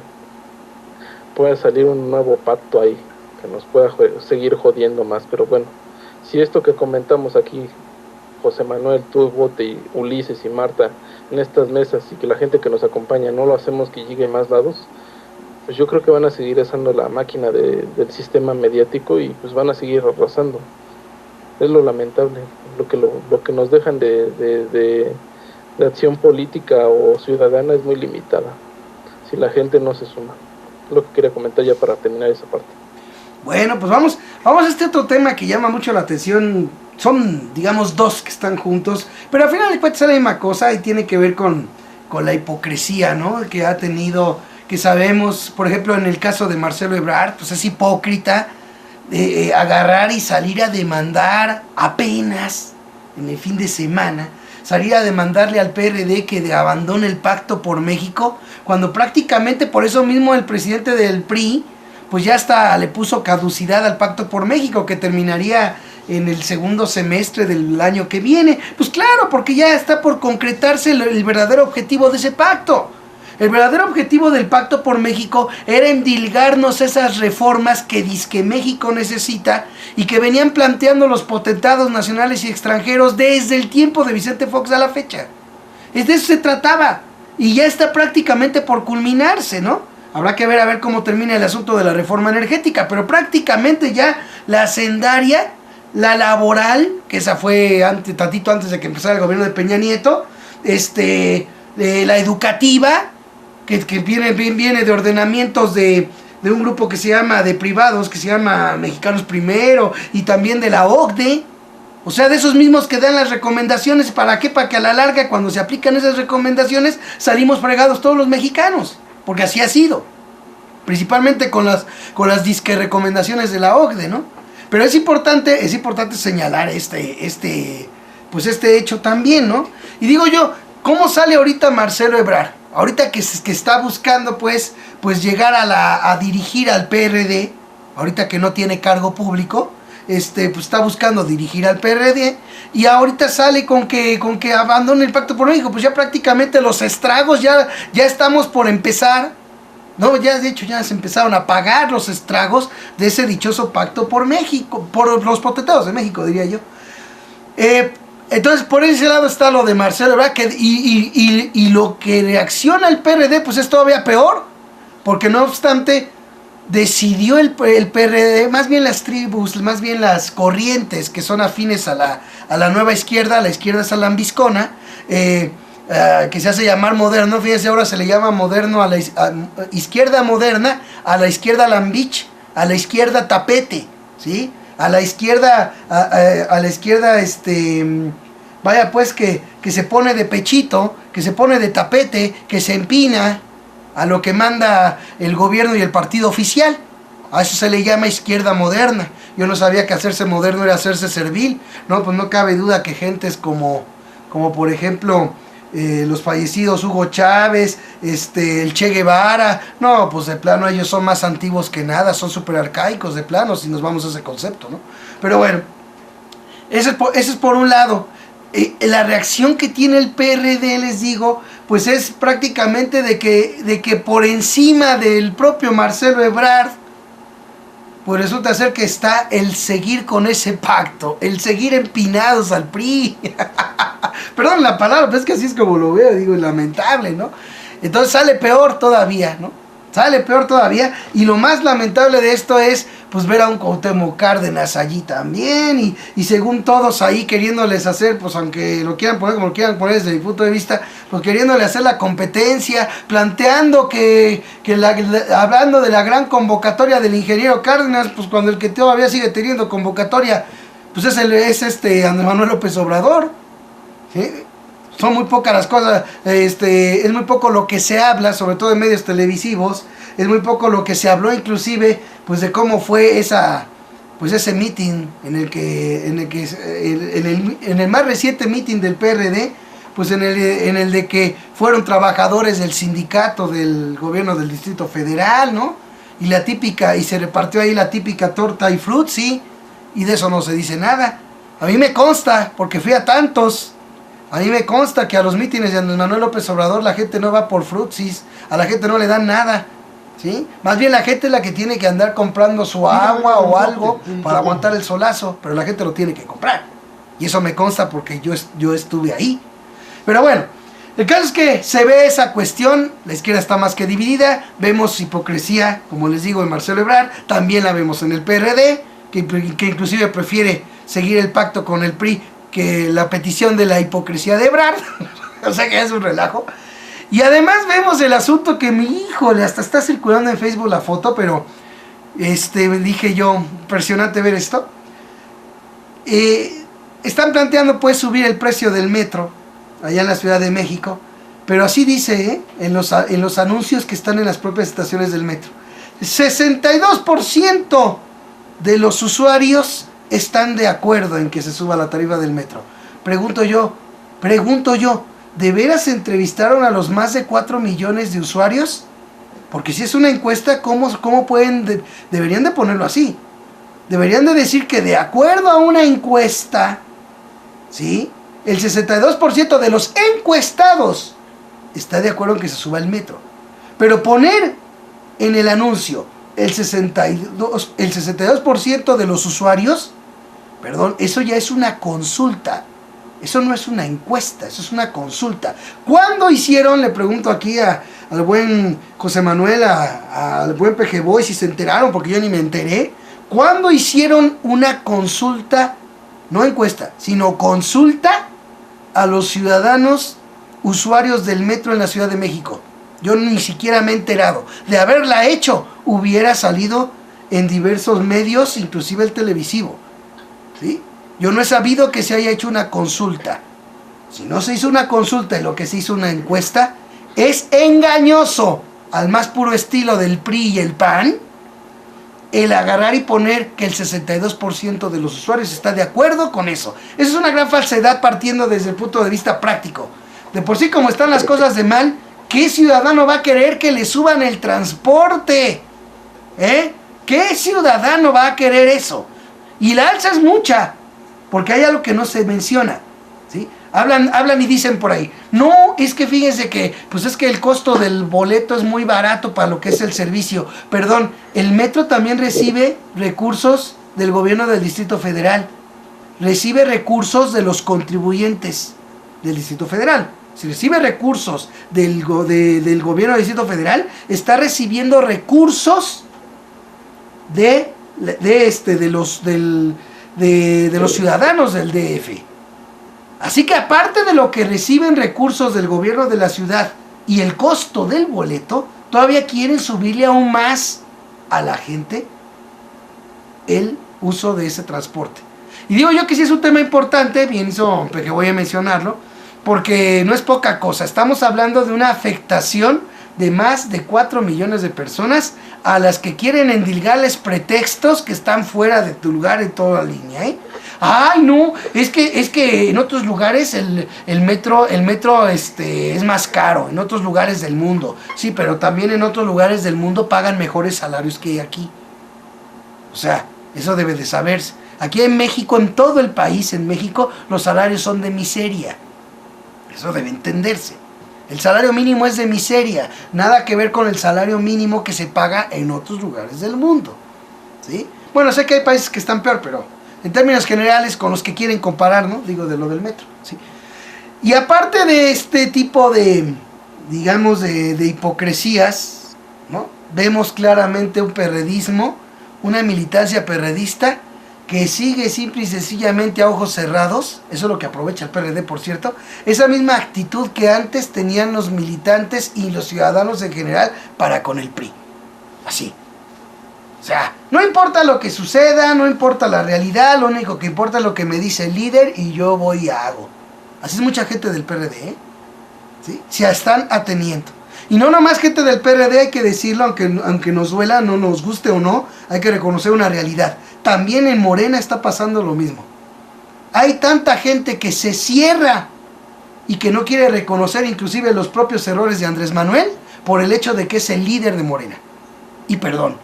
Speaker 3: puede salir un nuevo pacto ahí que nos pueda seguir jodiendo más. Pero bueno, si esto que comentamos aquí, José Manuel, tú, Bote, y Ulises y Marta, en estas mesas, y que la gente que nos acompaña no lo hacemos que llegue a más lados, pues yo creo que van a seguir usando la máquina del sistema mediático y pues van a seguir arrasando. Es lo lamentable, lo que nos dejan de acción política o ciudadana es muy limitada, si la gente no se suma. Es lo que quería comentar ya para terminar esa parte.
Speaker 1: Bueno, pues vamos a este otro tema que llama mucho la atención. Son, digamos, dos que están juntos, pero al final de cuentas es la misma cosa y tiene que ver con la hipocresía, ¿no? Que ha tenido, que sabemos, por ejemplo, en el caso de Marcelo Ebrard, pues es hipócrita agarrar y salir a demandar apenas en el fin de semana, salir a demandarle al PRD que abandone el pacto por México, cuando prácticamente por eso mismo el presidente del PRI, pues ya hasta le puso caducidad al pacto por México, que terminaría en el segundo semestre del año que viene. Pues claro, porque ya está por concretarse el verdadero objetivo de ese pacto. El verdadero objetivo del pacto por México era endilgarnos esas reformas que dizque México necesita y que venían planteando los potentados nacionales y extranjeros desde el tiempo de Vicente Fox a la fecha. De eso se trataba y ya está prácticamente por culminarse, ¿no? Habrá que ver cómo termina el asunto de la reforma energética, pero prácticamente ya la hacendaria, la laboral, que esa fue tantito antes de que empezara el gobierno de Peña Nieto, la educativa, que viene de ordenamientos de un grupo que se llama, de privados, que se llama Mexicanos Primero, y también de la OCDE, o sea, de esos mismos que dan las recomendaciones. ¿Para qué? Para que a la larga, cuando se aplican esas recomendaciones, salimos fregados todos los mexicanos, porque así ha sido, principalmente con las disque recomendaciones de la OCDE, ¿no? Pero es importante señalar este hecho también, ¿no? Y digo yo, ¿cómo sale ahorita Marcelo Ebrard? Ahorita que está buscando pues llegar a dirigir al PRD, ahorita que no tiene cargo público, pues está buscando dirigir al PRD, y ahorita sale con que abandone el pacto por México. Pues ya prácticamente los estragos ya estamos por empezar. No, ya de hecho ya se empezaron a pagar los estragos de ese dichoso pacto por México, por los potentados de México, diría yo. Entonces, por ese lado está lo de Marcelo Ebrard, y lo que reacciona el PRD, pues es todavía peor, porque no obstante, decidió el PRD, más bien las tribus, más bien las corrientes que son afines a la nueva izquierda, a la izquierda salambiscona, que se hace llamar moderno. Fíjense, ahora se le llama moderno a la izquierda moderna, a la izquierda lambich, a la izquierda tapete, ¿sí? A la izquierda, vaya pues, que se pone de pechito, que se pone de tapete, que se empina a lo que manda el gobierno y el partido oficial. A eso se le llama izquierda moderna. Yo no sabía que hacerse moderno era hacerse servil. No, pues no cabe duda que gentes como por ejemplo, los fallecidos Hugo Chávez, el Che Guevara, no, pues de plano ellos son más antiguos que nada, son súper arcaicos de plano, si nos vamos a ese concepto, ¿no? Pero bueno, ese es por un lado. La reacción que tiene el PRD, les digo, pues es prácticamente de que por encima del propio Marcelo Ebrard, pues resulta ser que está el seguir con ese pacto, el seguir empinados al PRI. Perdón la palabra, pero es que así es como lo veo, digo, lamentable, ¿no? Entonces sale peor todavía, ¿no? Sale peor todavía, y lo más lamentable de esto es pues ver a un Cuauhtémoc Cárdenas allí también, y según todos ahí queriéndoles hacer, pues aunque lo quieran poner como lo quieran poner desde mi punto de vista, pues queriéndole hacer la competencia, planteando hablando de la gran convocatoria del ingeniero Cárdenas, pues cuando el que todavía sigue teniendo convocatoria, pues es Andrés Manuel López Obrador, ¿sí? son muy pocas las cosas, es muy poco lo que se habla, sobre todo en medios televisivos, es muy poco lo que se habló inclusive, pues de cómo fue ese meeting en el más reciente meeting del PRD, pues en el de que fueron trabajadores del sindicato del gobierno del Distrito Federal, ¿no? Y se repartió ahí la típica torta y frutzi, y de eso no se dice nada. A mí me consta, porque fui a tantos, a mí me consta que a los mítines de Andrés Manuel López Obrador la gente no va por frutsis, a la gente no le dan nada, ¿sí? Más bien la gente es la que tiene que andar comprando su agua o algo para aguantar el solazo, pero la gente lo tiene que comprar. Y eso me consta porque yo estuve ahí. Pero bueno, el caso es que se ve esa cuestión, la izquierda está más que dividida, vemos hipocresía, como les digo, en Marcelo Ebrard, también la vemos en el PRD, que inclusive prefiere seguir el pacto con el PRI que la petición de la hipocresía de Ebrard, o sea que es un relajo. Y además vemos el asunto que híjole, hasta está circulando en Facebook la foto, pero dije yo, impresionante ver esto. Están planteando pues subir el precio del metro allá en la Ciudad de México, pero así dice, en los anuncios que están en las propias estaciones del metro. 62% de los usuarios están de acuerdo en que se suba la tarifa del metro. Pregunto yo, ¿de veras entrevistaron a los más de 4 millones de usuarios? Porque si es una encuesta, ¿cómo pueden? Deberían de ponerlo así. Deberían de decir que de acuerdo a una encuesta, ¿sí?, el 62% de los encuestados está de acuerdo en que se suba el metro. Pero poner en el anuncio el 62% de los usuarios, perdón, eso ya es una consulta. Eso no es una encuesta, eso es una consulta. ¿Cuándo hicieron, le pregunto aquí al buen José Manuel, al buen Pejeboy, si se enteraron, porque yo ni me enteré, ¿cuándo hicieron una consulta, no encuesta, sino consulta a los ciudadanos usuarios del metro en la Ciudad de México? Yo ni siquiera me he enterado. De haberla hecho, hubiera salido en diversos medios, inclusive el televisivo, ¿sí? Yo no he sabido que se haya hecho una consulta. Si no se hizo una consulta y lo que se hizo una encuesta, es engañoso, al más puro estilo del PRI y el PAN, el agarrar y poner que el 62% de los usuarios está de acuerdo con eso. Eso es una gran falsedad partiendo desde el punto de vista práctico. De por sí, como están las cosas de mal, ¿qué ciudadano va a querer que le suban el transporte? ¿Qué ciudadano va a querer eso? Y la alza es mucha, porque hay algo que no se menciona, ¿sí? Hablan y dicen por ahí, no, es que fíjense que, pues es que el costo del boleto es muy barato para lo que es el servicio. Perdón, el metro también recibe recursos del gobierno del Distrito Federal, recibe recursos de los contribuyentes del Distrito Federal. Si recibe recursos del gobierno del Distrito Federal, está recibiendo recursos de los ciudadanos del DF. Así que aparte de lo que reciben recursos del gobierno de la ciudad y el costo del boleto, todavía quieren subirle aún más a la gente el uso de ese transporte. Y digo yo que sí es un tema importante, bien hizo que voy a mencionarlo, porque no es poca cosa. Estamos hablando de una afectación de más de 4 millones de personas a las que quieren endilgarles pretextos que están fuera de tu lugar en toda línea, ¿eh? Ay, no, es que en otros lugares el metro es más caro, en otros lugares del mundo. Sí, pero también en otros lugares del mundo pagan mejores salarios que aquí. O sea, eso debe de saberse. Aquí en México, en todo el país, en México, los salarios son de miseria. Eso debe entenderse. El salario mínimo es de miseria, nada que ver con el salario mínimo que se paga en otros lugares del mundo, ¿sí? Bueno, sé que hay países que están peor, pero en términos generales con los que quieren comparar, ¿no? Digo, de lo del metro, ¿sí? Y aparte de este tipo de, digamos, de hipocresías, ¿no? Vemos claramente un perredismo, una militancia perredista que sigue simple y sencillamente a ojos cerrados. Eso es lo que aprovecha el PRD, por cierto, esa misma actitud que antes tenían los militantes y los ciudadanos en general para con el PRI, así. O sea, no importa lo que suceda, no importa la realidad, lo único que importa es lo que me dice el líder y yo voy y hago. Así es mucha gente del PRD, ¿eh? ¿Sí? Se están ateniendo. Y no nomás gente del PRD, hay que decirlo, aunque nos duela, no nos guste o no, hay que reconocer una realidad. También en Morena está pasando lo mismo. Hay tanta gente que se cierra y que no quiere reconocer inclusive los propios errores de Andrés Manuel por el hecho de que es el líder de Morena. Y perdón,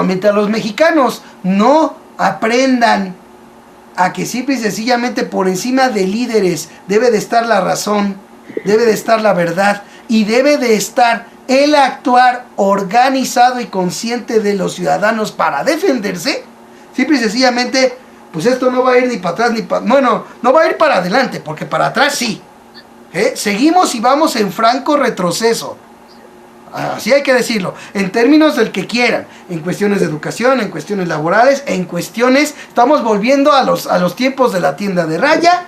Speaker 1: mientras los mexicanos no aprendan a que simple y sencillamente por encima de líderes debe de estar la razón, debe de estar la verdad y debe de estar el actuar organizado y consciente de los ciudadanos para defenderse, simple y sencillamente, pues esto no va a ir ni para atrás ni para... Bueno, no va a ir para adelante, porque para atrás sí. Seguimos y vamos en franco retroceso. Así hay que decirlo, en términos del que quieran, en cuestiones de educación, en cuestiones laborales, en cuestiones, estamos volviendo a los tiempos de la tienda de raya,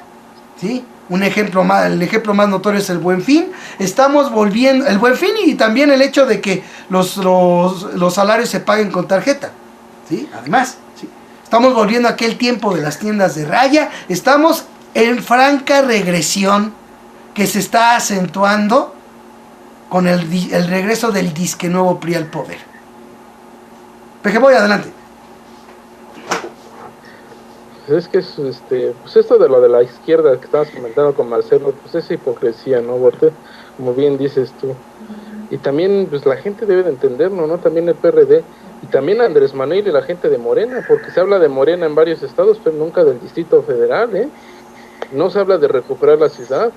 Speaker 1: ¿sí? El ejemplo más notorio es el Buen Fin. Estamos volviendo, el Buen Fin y también el hecho de que los salarios se paguen con tarjeta, ¿sí? Además, ¿sí? Estamos volviendo a aquel tiempo de las tiendas de raya, estamos en franca regresión que se está acentuando con el regreso del disque nuevo PRI al poder. Voy adelante.
Speaker 3: Es que pues esto de lo de la izquierda que estabas comentando con Marcelo, pues es hipocresía, ¿no, Borte? Como bien dices tú. Y también, pues la gente debe de entenderlo, ¿no? También el PRD y también Andrés Manuel y la gente de Morena, porque se habla de Morena en varios estados, pero nunca del Distrito Federal, ¿eh? No se habla de recuperar la ciudad.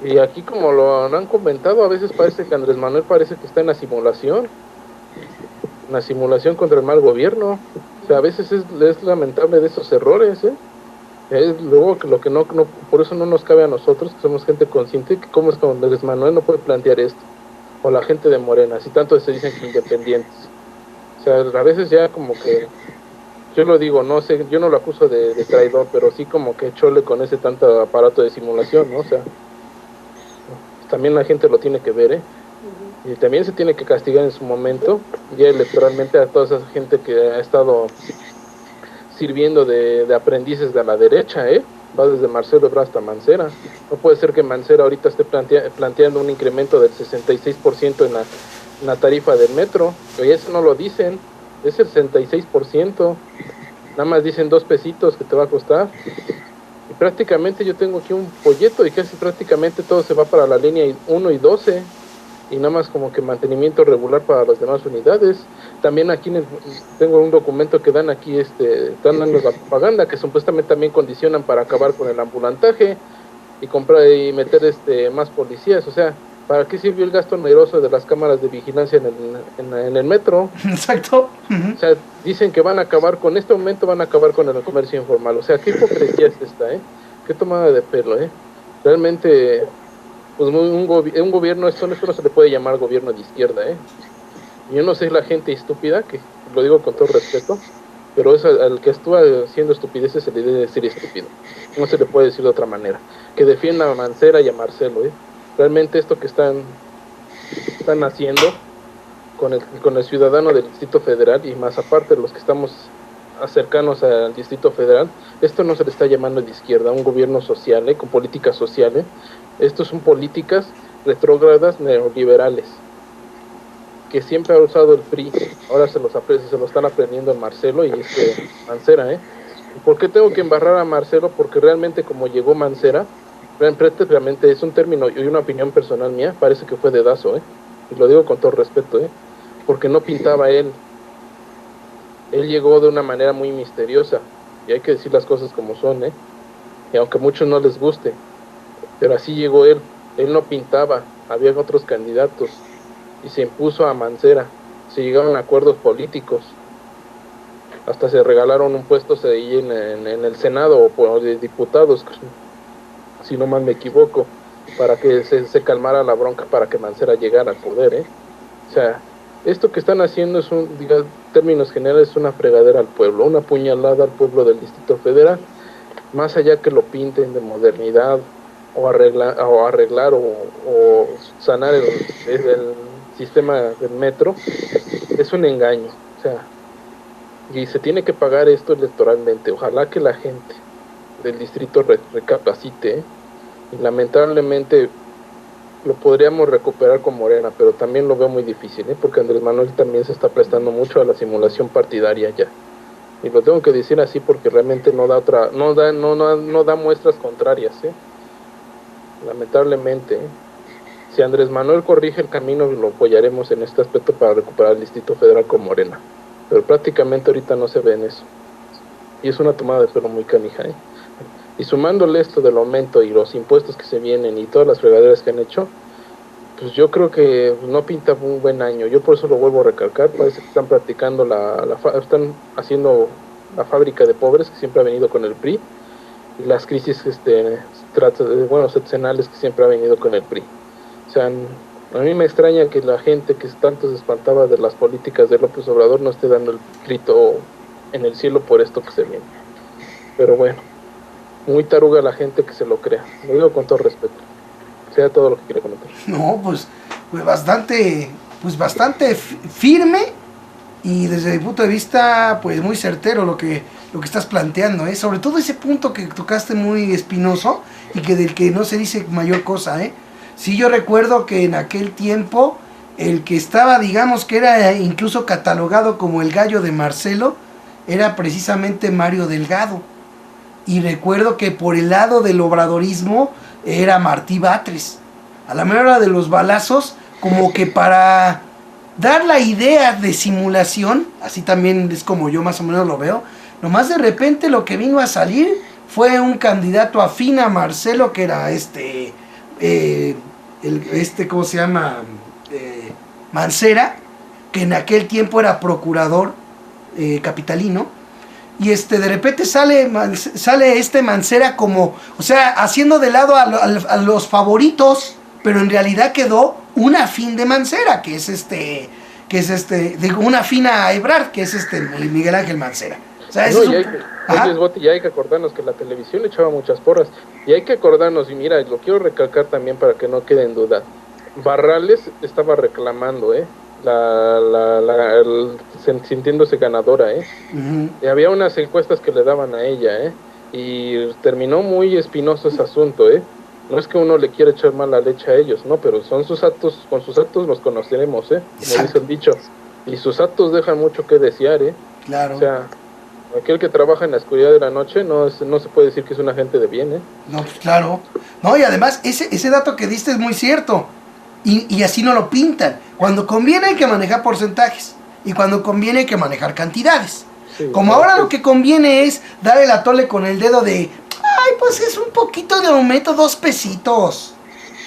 Speaker 3: Y aquí, como lo han comentado, a veces parece que Andrés Manuel parece que está en la simulación contra el mal gobierno. O sea, a veces es lamentable de esos errores, ¿eh? Es luego que lo que no, por eso no nos cabe a nosotros, que somos gente consciente, que cómo es que Andrés Manuel no puede plantear esto, o la gente de Morena, si tanto se dicen que independientes. O sea, a veces ya como que, yo lo digo, no sé, yo no lo acuso de traidor, pero sí como que chole con ese tanto aparato de simulación, ¿no? O sea, también la gente lo tiene que ver, ¿eh? Y también se tiene que castigar en su momento, ya electoralmente, a toda esa gente que ha estado sirviendo de aprendices de la derecha, ¿eh? Va desde Marcelo Ebrard hasta Mancera. No puede ser que Mancera ahorita esté planteando un incremento del 66% en la tarifa del metro, y eso no lo dicen, es el 66%, nada más dicen 2 pesitos que te va a costar. Y prácticamente yo tengo aquí un folleto y casi prácticamente todo se va para la línea 1 y 12, y nada más como que mantenimiento regular para las demás unidades. También aquí tengo un documento que dan aquí, están dando la propaganda, que supuestamente también condicionan para acabar con el ambulantaje y comprar y meter más policías. O sea, ¿para qué sirvió el gasto oneroso de las cámaras de vigilancia en el metro?
Speaker 1: Exacto.
Speaker 3: O sea, dicen que van a acabar con este aumento, van a acabar con el comercio informal. O sea, qué hipocresía es esta, ¿eh? Qué tomada de pelo, ¿eh? Realmente, pues un gobierno, esto no se le puede llamar gobierno de izquierda, ¿eh? Yo no sé la gente estúpida, que lo digo con todo respeto, pero es al que actúa haciendo estupideces se le debe decir estúpido. No se le puede decir de otra manera. Que defienda a Mancera y a Marcelo, ¿eh? Realmente esto que están haciendo con el ciudadano del Distrito Federal, y más aparte los que estamos cercanos al Distrito Federal, esto no se le está llamando de izquierda, un gobierno social, con políticas sociales. Estos son políticas retrógradas neoliberales que siempre ha usado el PRI. Ahora se lo están aprendiendo el Marcelo y Mancera, ¿eh? ¿Por qué tengo que embarrar a Marcelo? Porque realmente como llegó Mancera, prácticamente es un término y una opinión personal mía, parece que fue dedazo, ¿eh? Y lo digo con todo respeto, ¿eh? Porque no pintaba él. Él llegó de una manera muy misteriosa, y hay que decir las cosas como son, ¿eh? Y aunque a muchos no les guste, pero así llegó él. Él no pintaba, había otros candidatos, y se impuso a Mancera. Se llegaron a acuerdos políticos, hasta se regalaron un puesto ahí en el Senado o de diputados, si no mal me equivoco, para que se calmara la bronca, para que Mancera llegara al poder, ¿eh? O sea, esto que están haciendo es en términos generales, es una fregadera al pueblo, una puñalada al pueblo del Distrito Federal. Más allá que lo pinten de modernidad o arreglar o sanar el sistema del metro, es un engaño. O sea, y se tiene que pagar esto electoralmente. Ojalá que la gente del distrito recapacite, ¿eh? Y lamentablemente lo podríamos recuperar con Morena, pero también lo veo muy difícil, porque Andrés Manuel también se está prestando mucho a la simulación partidaria ya. Y lo tengo que decir así porque realmente no da muestras contrarias, lamentablemente. Si Andrés Manuel corrige el camino, lo apoyaremos en este aspecto para recuperar el Distrito Federal con Morena, pero prácticamente ahorita no se ve en eso, y es una tomada de pelo muy canija, y sumándole esto del aumento y los impuestos que se vienen y todas las fregaderas que han hecho, pues yo creo que no pinta un buen año. Yo por eso lo vuelvo a recalcar. Parece que están practicando están haciendo la fábrica de pobres que siempre ha venido con el PRI, y las crisis seccionales que siempre ha venido con el PRI. O sea, a mí me extraña que la gente que tanto se espantaba de las políticas de López Obrador no esté dando el grito en el cielo por esto que se viene. Pero bueno, muy taruga la gente que se lo crea. Lo digo con todo respeto. Sea todo lo que quiera comentar.
Speaker 1: No, pues bastante firme, y desde mi punto de vista, pues muy certero lo que estás planteando, sobre todo ese punto que tocaste muy espinoso y que del que no se dice mayor cosa, Sí, yo recuerdo que en aquel tiempo el que estaba, digamos que era incluso catalogado como el gallo de Marcelo, era precisamente Mario Delgado. Y recuerdo que por el lado del obradorismo era Martí Batres. A la mera hora de los balazos, como que para dar la idea de simulación, así también es como yo más o menos lo veo, nomás de repente lo que vino a salir fue un candidato afín a Marcelo, que era ¿cómo se llama? Mancera, que en aquel tiempo era procurador capitalino, y de repente sale Mancera como, o sea, haciendo de lado a los favoritos, pero en realidad quedó una afín de Mancera, que es una afín a Ebrard, que es Miguel Ángel Mancera. O sea,
Speaker 3: no, ya hay que acordarnos que la televisión le echaba muchas porras, y hay que acordarnos, y mira, lo quiero recalcar también para que no quede en duda, Barrales estaba reclamando, sintiéndose ganadora,
Speaker 1: Uh-huh.
Speaker 3: Y había unas encuestas que le daban a ella, y terminó muy espinoso ese asunto, No es que uno le quiera echar mala leche a ellos, no, pero son sus actos, con sus actos los conoceremos, como dice el dicho, y sus actos dejan mucho que desear,
Speaker 1: Claro.
Speaker 3: O sea, aquel que trabaja en la oscuridad de la noche no se puede decir que es un agente de bien,
Speaker 1: No, pues claro. No, y además ese dato que diste es muy cierto. Y así no lo pintan. Cuando conviene hay que manejar porcentajes. Y cuando conviene hay que manejar cantidades. Sí, como ahora lo que conviene es dar el atole con el dedo de, ay, pues es un poquito de aumento, 2 pesitos.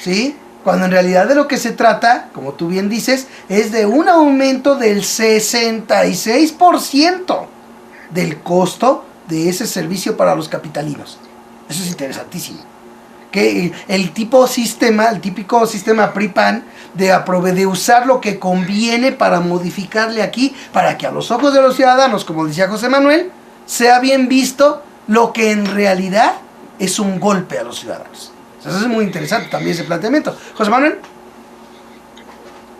Speaker 1: ¿Sí? Cuando en realidad de lo que se trata, como tú bien dices, es de un aumento del 66% del costo de ese servicio para los capitalinos. Eso es interesantísimo. Que el típico sistema PRI-PAN de usar lo que conviene para modificarle aquí, para que a los ojos de los ciudadanos, como decía José Manuel, sea bien visto lo que en realidad es un golpe a los ciudadanos. O sea, eso es muy interesante también ese planteamiento. José Manuel.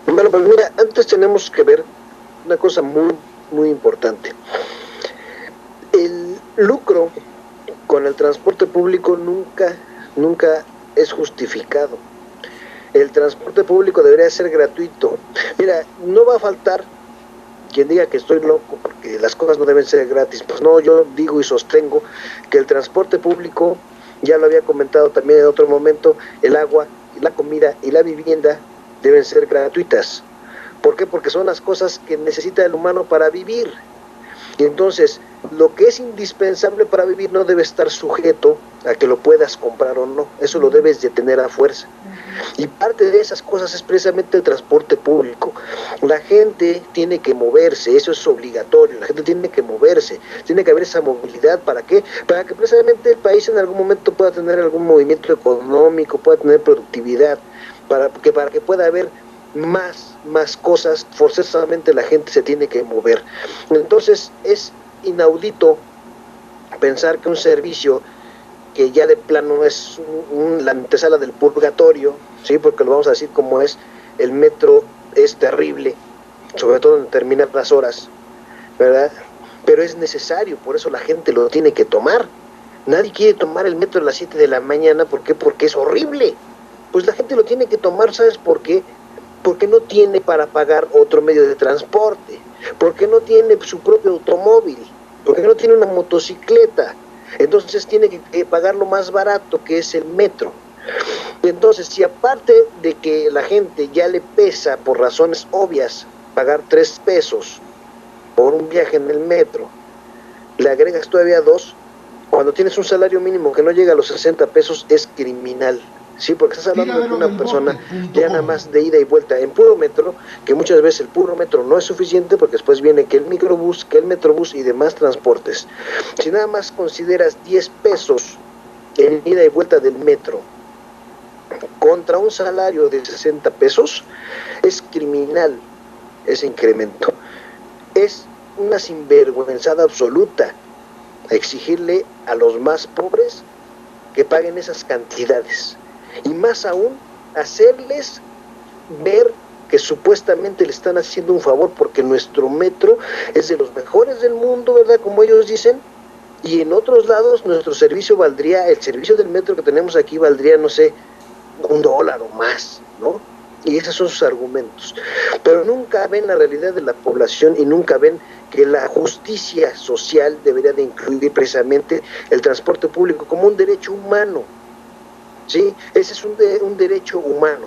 Speaker 2: Bueno, pues mira, antes tenemos que ver una cosa muy, muy importante. El lucro con el transporte público nunca es justificado. El transporte público debería ser gratuito. Mira, no va a faltar quien diga que estoy loco porque las cosas no deben ser gratis. Pues no, yo digo y sostengo que el transporte público, ya lo había comentado también en otro momento, el agua, la comida y la vivienda deben ser gratuitas. ¿Por qué? Porque son las cosas que necesita el humano para vivir. Y entonces, lo que es indispensable para vivir no debe estar sujeto a que lo puedas comprar o no. Eso lo debes de tener a fuerza. Y parte de esas cosas es precisamente el transporte público. La gente tiene que moverse, eso es obligatorio. La gente tiene que moverse, tiene que haber esa movilidad. ¿Para qué? Para que precisamente el país en algún momento pueda tener algún movimiento económico, pueda tener productividad, para que pueda haber más cosas. Forzosamente la gente se tiene que mover. Entonces es inaudito pensar que un servicio que ya de plano es la antesala del purgatorio, ¿sí? Porque lo vamos a decir como es, el metro es terrible, sobre todo en determinadas horas, ¿verdad? Pero es necesario, por eso la gente lo tiene que tomar. Nadie quiere tomar el metro a las 7 de la mañana, ¿por qué? Porque es horrible. Pues la gente lo tiene que tomar, ¿sabes por qué? Porque no tiene para pagar otro medio de transporte, porque no tiene su propio automóvil, porque no tiene una motocicleta. Entonces tiene que pagar lo más barato, que es el metro. Entonces, si aparte de que la gente ya le pesa por razones obvias pagar 3 pesos por un viaje en el metro, le agregas todavía 2, cuando tienes un salario mínimo que no llega a los 60 pesos, es criminal. Sí, porque estás hablando de que una persona ya nada más de ida y vuelta en puro metro, que muchas veces el puro metro no es suficiente, porque después viene que el microbús, que el metrobús y demás transportes. Si nada más consideras 10 pesos en ida y vuelta del metro contra un salario de 60 pesos, es criminal ese incremento. Es una sinvergüenzada absoluta exigirle a los más pobres que paguen esas cantidades, y más aún hacerles ver que supuestamente le están haciendo un favor porque nuestro metro es de los mejores del mundo, ¿verdad? Como ellos dicen, y en otros lados nuestro servicio valdría, el servicio del metro que tenemos aquí valdría, no sé, $1 o más, ¿no? Y esos son sus argumentos, pero nunca ven la realidad de la población y nunca ven que la justicia social debería de incluir precisamente el transporte público como un derecho humano, ¿sí? Ese es un derecho humano.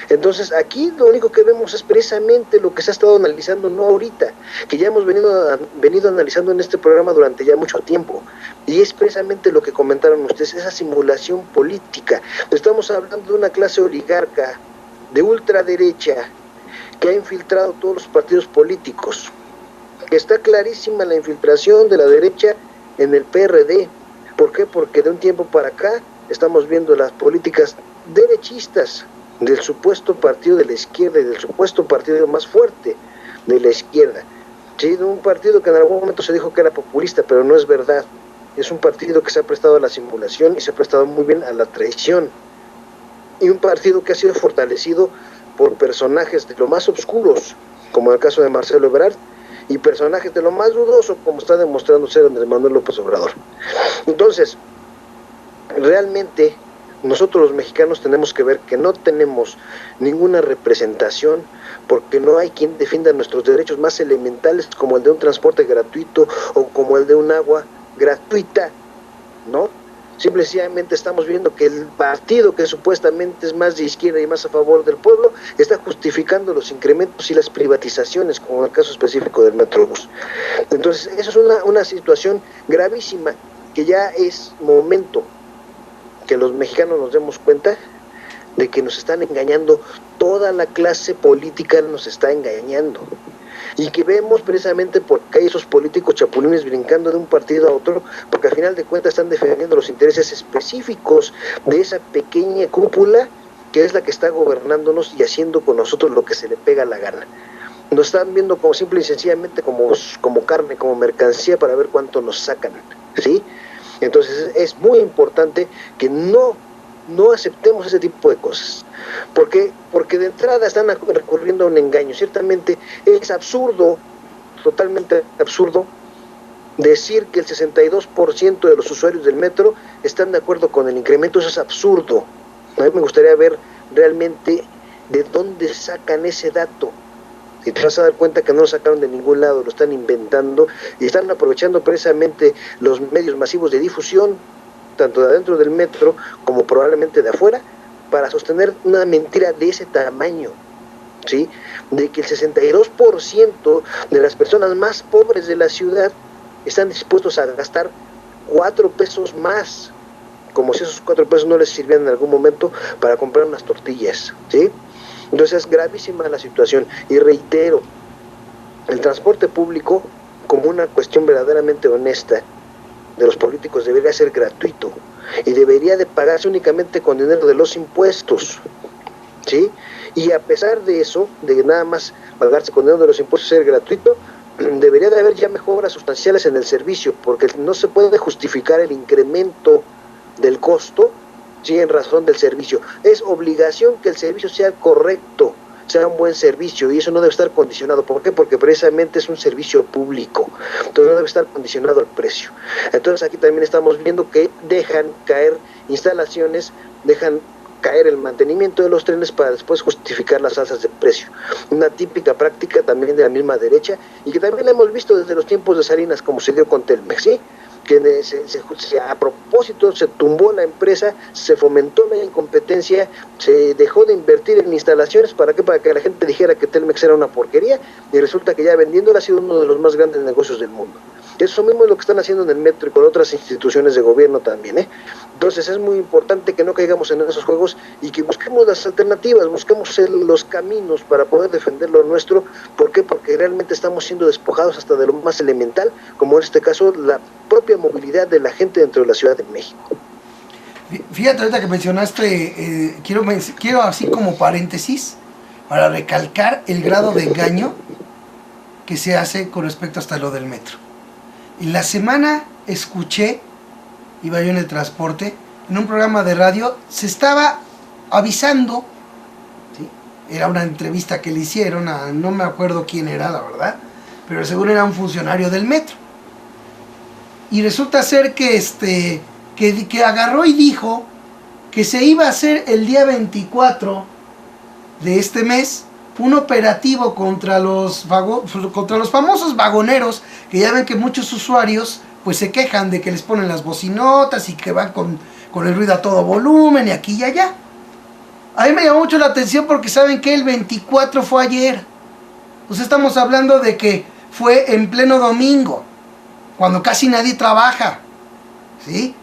Speaker 2: Entonces aquí lo único que vemos es precisamente lo que se ha estado analizando, no ahorita, que ya hemos venido analizando en este programa durante ya mucho tiempo, y es precisamente lo que comentaron ustedes, esa simulación política. Estamos hablando de una clase oligarca de ultraderecha que ha infiltrado todos los partidos políticos, que está clarísima la infiltración de la derecha en el PRD. ¿Por qué? Porque de un tiempo para acá estamos viendo las políticas derechistas del supuesto partido de la izquierda y del supuesto partido más fuerte de la izquierda. Sí, de un partido que en algún momento se dijo que era populista, pero no es verdad. Es un partido que se ha prestado a la simulación y se ha prestado muy bien a la traición. Y un partido que ha sido fortalecido por personajes de lo más oscuros, como en el caso de Marcelo Ebrard, y personajes de lo más dudoso, como está demostrando ser Andrés Manuel López Obrador. Entonces, realmente nosotros los mexicanos tenemos que ver que no tenemos ninguna representación, porque no hay quien defienda nuestros derechos más elementales, como el de un transporte gratuito o como el de un agua gratuita, ¿no? Simplemente estamos viendo que el partido que supuestamente es más de izquierda y más a favor del pueblo está justificando los incrementos y las privatizaciones, como en el caso específico del Metrobús. Entonces, eso es una situación gravísima, que ya es momento que los mexicanos nos demos cuenta de que nos están engañando, toda la clase política nos está engañando, y que vemos precisamente porque hay esos políticos chapulines brincando de un partido a otro, porque al final de cuentas están defendiendo los intereses específicos de esa pequeña cúpula que es la que está gobernándonos y haciendo con nosotros lo que se le pega la gana. Nos están viendo como simple y sencillamente como carne, como mercancía para ver cuánto nos sacan, ¿sí? Entonces es muy importante que no aceptemos ese tipo de cosas, porque de entrada están recurriendo a un engaño. Ciertamente es absurdo, totalmente absurdo, decir que el 62% de los usuarios del metro están de acuerdo con el incremento. Eso es absurdo. A mí me gustaría ver realmente de dónde sacan ese dato. Y te vas a dar cuenta que no lo sacaron de ningún lado, lo están inventando y están aprovechando precisamente los medios masivos de difusión, tanto de adentro del metro como probablemente de afuera, para sostener una mentira de ese tamaño, ¿sí? De que el 62% de las personas más pobres de la ciudad están dispuestos a gastar 4 pesos más, como si esos 4 pesos no les sirvieran en algún momento para comprar unas tortillas, ¿sí? Entonces es gravísima la situación, y reitero, el transporte público, como una cuestión verdaderamente honesta de los políticos, debería ser gratuito y debería de pagarse únicamente con dinero de los impuestos, ¿sí? Y a pesar de eso, de nada más pagarse con dinero de los impuestos, ser gratuito, debería de haber ya mejoras sustanciales en el servicio, porque no se puede justificar el incremento del costo, sí, en razón del servicio. Es obligación que el servicio sea correcto. sea un buen servicio, y eso no debe estar condicionado. ¿Por qué? Porque precisamente es un servicio público, entonces no debe estar condicionado al precio. Entonces aquí también estamos viendo que dejan caer instalaciones, dejan caer el mantenimiento de los trenes para después justificar las alzas de precio. Una típica práctica también de la misma derecha, y que también la hemos visto desde los tiempos de Salinas, como se dio con Telmex, ¿sí? Que a propósito se tumbó la empresa, se fomentó la incompetencia, se dejó de invertir en instalaciones. ¿Para qué? Para que la gente dijera que Telmex era una porquería, y resulta que ya vendiéndola ha sido uno de los más grandes negocios del mundo. Eso mismo es lo que están haciendo en el metro y con otras instituciones de gobierno también, ¿eh? Entonces es muy importante que no caigamos en esos juegos y que busquemos las alternativas, busquemos los caminos para poder defender lo nuestro. ¿Por qué? Porque realmente estamos siendo despojados hasta de lo más elemental, como en este caso la propia movilidad de la gente dentro de la Ciudad de México.
Speaker 1: Fíjate, ahorita que mencionaste, quiero así como paréntesis, para recalcar el grado de engaño que se hace con respecto hasta lo del metro. En la semana escuché, iba yo en el transporte, en un programa de radio, se estaba avisando, ¿sí? Era una entrevista que le hicieron a, no me acuerdo quién era, la verdad, pero seguro era un funcionario del metro. Y resulta ser que agarró y dijo que se iba a hacer el día 24 de este mes un operativo contra los famosos vagoneros, que ya ven que muchos usuarios pues se quejan de que les ponen las bocinotas y que van con el ruido a todo volumen y aquí y allá. A mí me llamó mucho la atención porque saben que el 24 fue ayer. Pues estamos hablando de que fue en pleno domingo, cuando casi nadie trabaja, ¿sí?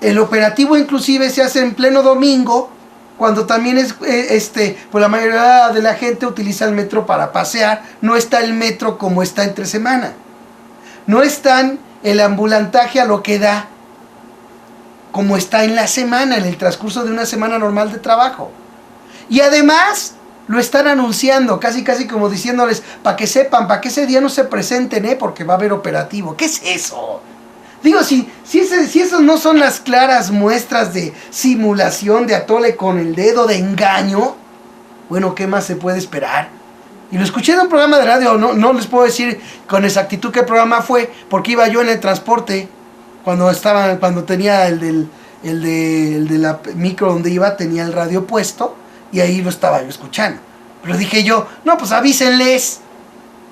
Speaker 1: El operativo inclusive se hace en pleno domingo, cuando también pues la mayoría de la gente utiliza el metro para pasear. No está el metro como está entre semana. No está el ambulantaje a lo que da como está en la semana, en el transcurso de una semana normal de trabajo. Y además lo están anunciando, casi como diciéndoles, para que sepan, para que ese día no se presenten, porque va a haber operativo. ¿Qué es eso? Digo, si esos no son las claras muestras de simulación, de atole con el dedo, de engaño, bueno, ¿qué más se puede esperar? Y lo escuché en un programa de radio, no les puedo decir con exactitud qué programa fue, porque iba yo en el transporte, cuando tenía el de la micro donde iba, tenía el radio puesto, y ahí lo estaba yo escuchando. Pero dije yo, no, pues avísenles,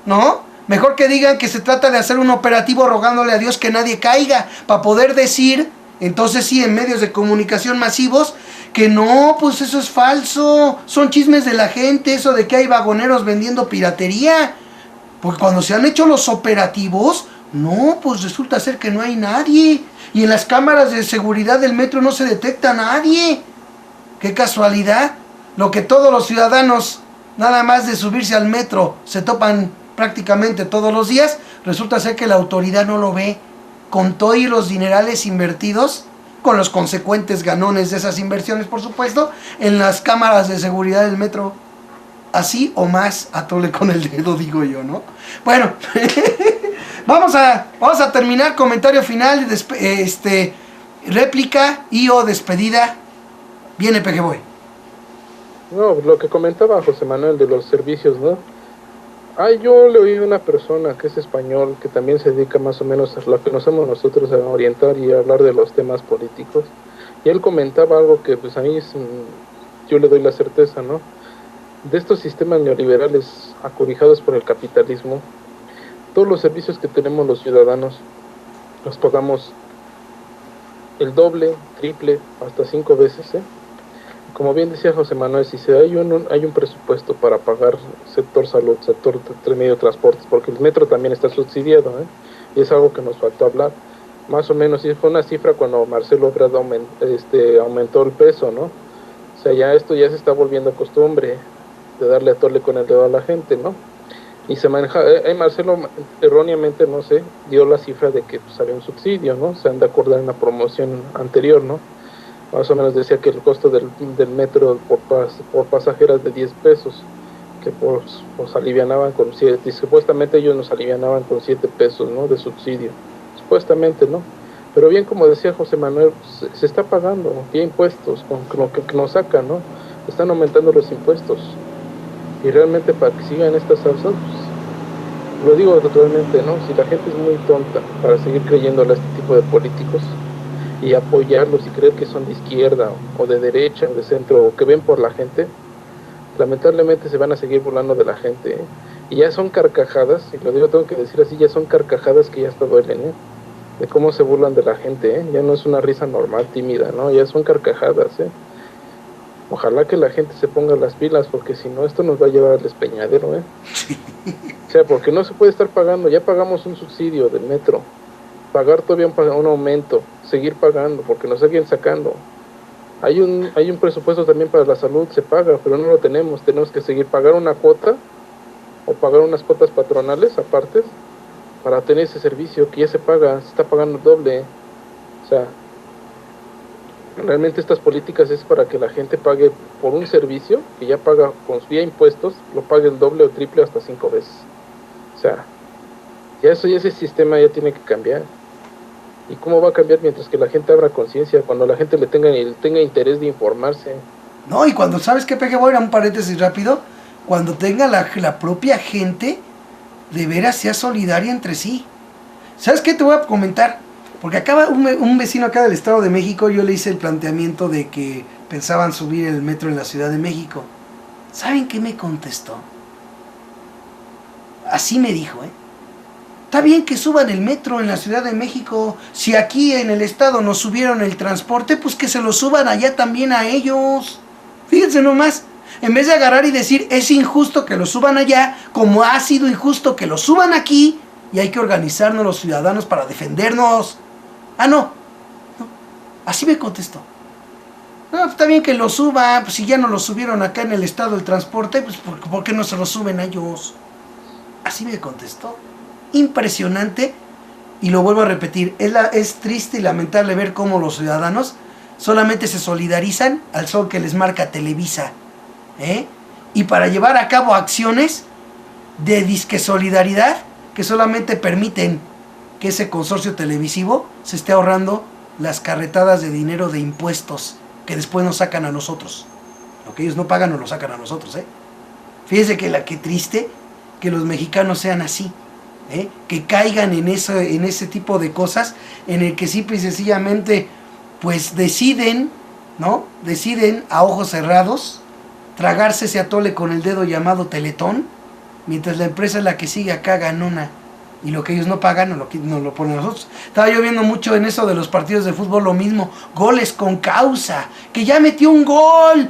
Speaker 1: ¿no? Mejor que digan que se trata de hacer un operativo rogándole a Dios que nadie caiga, para poder decir, entonces sí, en medios de comunicación masivos, que no, pues eso es falso, son chismes de la gente, eso de que hay vagoneros vendiendo piratería. Porque cuando se han hecho los operativos, no, pues resulta ser que no hay nadie. Y en las cámaras de seguridad del metro no se detecta a nadie. ¡Qué casualidad! Lo que todos los ciudadanos, nada más de subirse al metro, se topan prácticamente todos los días, resulta ser que la autoridad no lo ve, con todo y los dinerales invertidos, con los consecuentes ganones de esas inversiones, por supuesto, en las cámaras de seguridad del metro. Así o más, atole con el dedo, digo yo, ¿no? Bueno, vamos a terminar. Comentario final, réplica y o despedida. Viene Pejeboy.
Speaker 3: No, lo que comentaba José Manuel de los servicios, ¿no? Yo le oí a una persona que es español, que también se dedica más o menos a lo que nos hacemos nosotros, a orientar y a hablar de los temas políticos, y él comentaba algo que pues a mí yo le doy la certeza, ¿no? De estos sistemas neoliberales acobijados por el capitalismo, todos los servicios que tenemos los ciudadanos los pagamos el doble, triple, hasta 5 veces, ¿eh? Como bien decía José Manuel, si hay un presupuesto para pagar sector salud, sector medio de transportes, porque el metro también está subsidiado, ¿eh? Y es algo que nos faltó hablar. Más o menos, y fue una cifra cuando Marcelo Ebrard aumentó el peso, ¿no? O sea, esto ya se está volviendo costumbre de darle a tole con el dedo a la gente, ¿no? Y se maneja, Marcelo erróneamente, no sé, dio la cifra de que pues, había un subsidio, ¿no? Se han de acordar en la promoción anterior, ¿no? Más o menos decía que el costo del metro por pasajeras de 10 pesos, que pues alivianaban con 7, y supuestamente ellos nos alivianaban con 7 pesos, ¿no? De subsidio, supuestamente, ¿no? Pero bien, como decía José Manuel, se está pagando vía impuestos, con lo que nos sacan, ¿no? Están aumentando los impuestos. Y realmente para que sigan estas salsas, pues, lo digo totalmente, ¿no? Si la gente es muy tonta para seguir creyéndole a este tipo de políticos y apoyarlos y creer que son de izquierda o de derecha o de centro o que ven por la gente, lamentablemente se van a seguir burlando de la gente, ¿eh? Y ya son carcajadas, y lo digo, tengo que decir así, ya son carcajadas que ya hasta duelen, ¿eh? De cómo se burlan de la gente, ¿eh? Ya no es una risa normal, tímida, ¿no? Ya son carcajadas, ¿eh? Ojalá que la gente se ponga las pilas, porque si no, esto nos va a llevar al despeñadero, ¿eh? O sea, porque no se puede estar pagando, ya pagamos un subsidio del metro, pagar todavía un aumento, seguir pagando, porque nos siguen sacando. Hay un presupuesto también para la salud, se paga, pero no lo tenemos que seguir pagar una cuota, o pagar unas cuotas patronales aparte, para tener ese servicio que ya se paga, se está pagando el doble. O sea, realmente estas políticas es para que la gente pague por un servicio que ya paga con vía impuestos, lo pague el doble o triple hasta 5 veces. O sea, ya ese sistema ya tiene que cambiar. ¿Y cómo va a cambiar mientras que la gente abra conciencia? Cuando la gente le tenga interés de informarse.
Speaker 1: No, y cuando, ¿sabes qué, Peje? Voy a ir a un paréntesis rápido. Cuando tenga la propia gente de veras sea solidaria entre sí. ¿Sabes qué te voy a comentar? Porque acaba un vecino acá del Estado de México, yo le hice el planteamiento de que pensaban subir el metro en la Ciudad de México. ¿Saben qué me contestó? Así me dijo, ¿eh? Está bien que suban el metro en la Ciudad de México. Si aquí en el Estado nos subieron el transporte, pues que se lo suban allá también a ellos. Fíjense nomás. En vez de agarrar y decir, es injusto que lo suban allá, como ha sido injusto que lo suban aquí, y hay que organizarnos los ciudadanos para defendernos. Ah, no. Así me contestó. No, está bien que lo suba, pues si ya no lo subieron acá en el Estado el transporte, pues ¿por qué no se lo suben a ellos? Así me contestó. Impresionante, y lo vuelvo a repetir, es triste y lamentable ver cómo los ciudadanos solamente se solidarizan al sol que les marca Televisa, ¿eh? Y para llevar a cabo acciones de disque solidaridad que solamente permiten que ese consorcio televisivo se esté ahorrando las carretadas de dinero de impuestos que después nos sacan a nosotros. Lo que ellos no pagan nos lo sacan a nosotros, ¿eh? Fíjense que triste que los mexicanos sean así, ¿eh? Que caigan en ese tipo de cosas, en el que simple y sencillamente pues deciden, ¿no? Deciden a ojos cerrados tragarse ese atole con el dedo llamado Teletón, mientras la empresa es la que sigue acá ganona, y lo que ellos no pagan nos lo ponen a nosotros. Estaba yo viendo mucho en eso de los partidos de fútbol lo mismo, goles con causa, que ya metió un gol,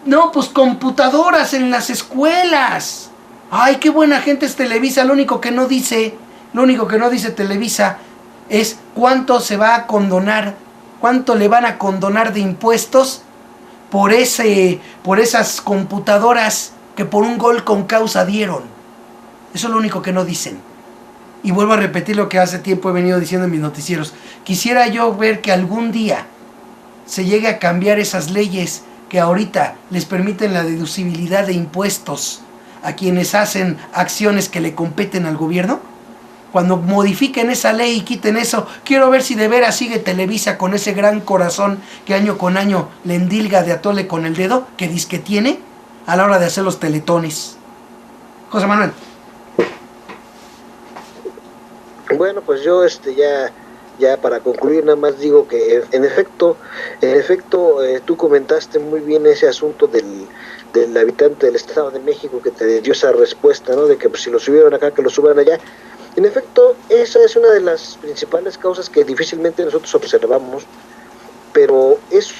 Speaker 1: no, pues computadoras en las escuelas. Ay, qué buena gente es Televisa. Lo único que no dice Televisa es cuánto se va a condonar, cuánto le van a condonar de impuestos por esas computadoras que por un gol con causa dieron. Eso es lo único que no dicen. Y vuelvo a repetir lo que hace tiempo he venido diciendo en mis noticieros. Quisiera yo ver que algún día se llegue a cambiar esas leyes que ahorita les permiten la deducibilidad de impuestos a quienes hacen acciones que le competen al gobierno. Cuando modifiquen esa ley y quiten eso, quiero ver si de veras sigue Televisa con ese gran corazón que año con año le endilga de atole con el dedo, que disque tiene a la hora de hacer los teletones. José Manuel.
Speaker 2: Bueno, pues yo ya para concluir nada más digo que en efecto tú comentaste muy bien ese asunto del habitante del Estado de México que te dio esa respuesta, ¿no? De que pues, si lo subieron acá, que lo suban allá. En efecto, esa es una de las principales causas que difícilmente nosotros observamos, pero eso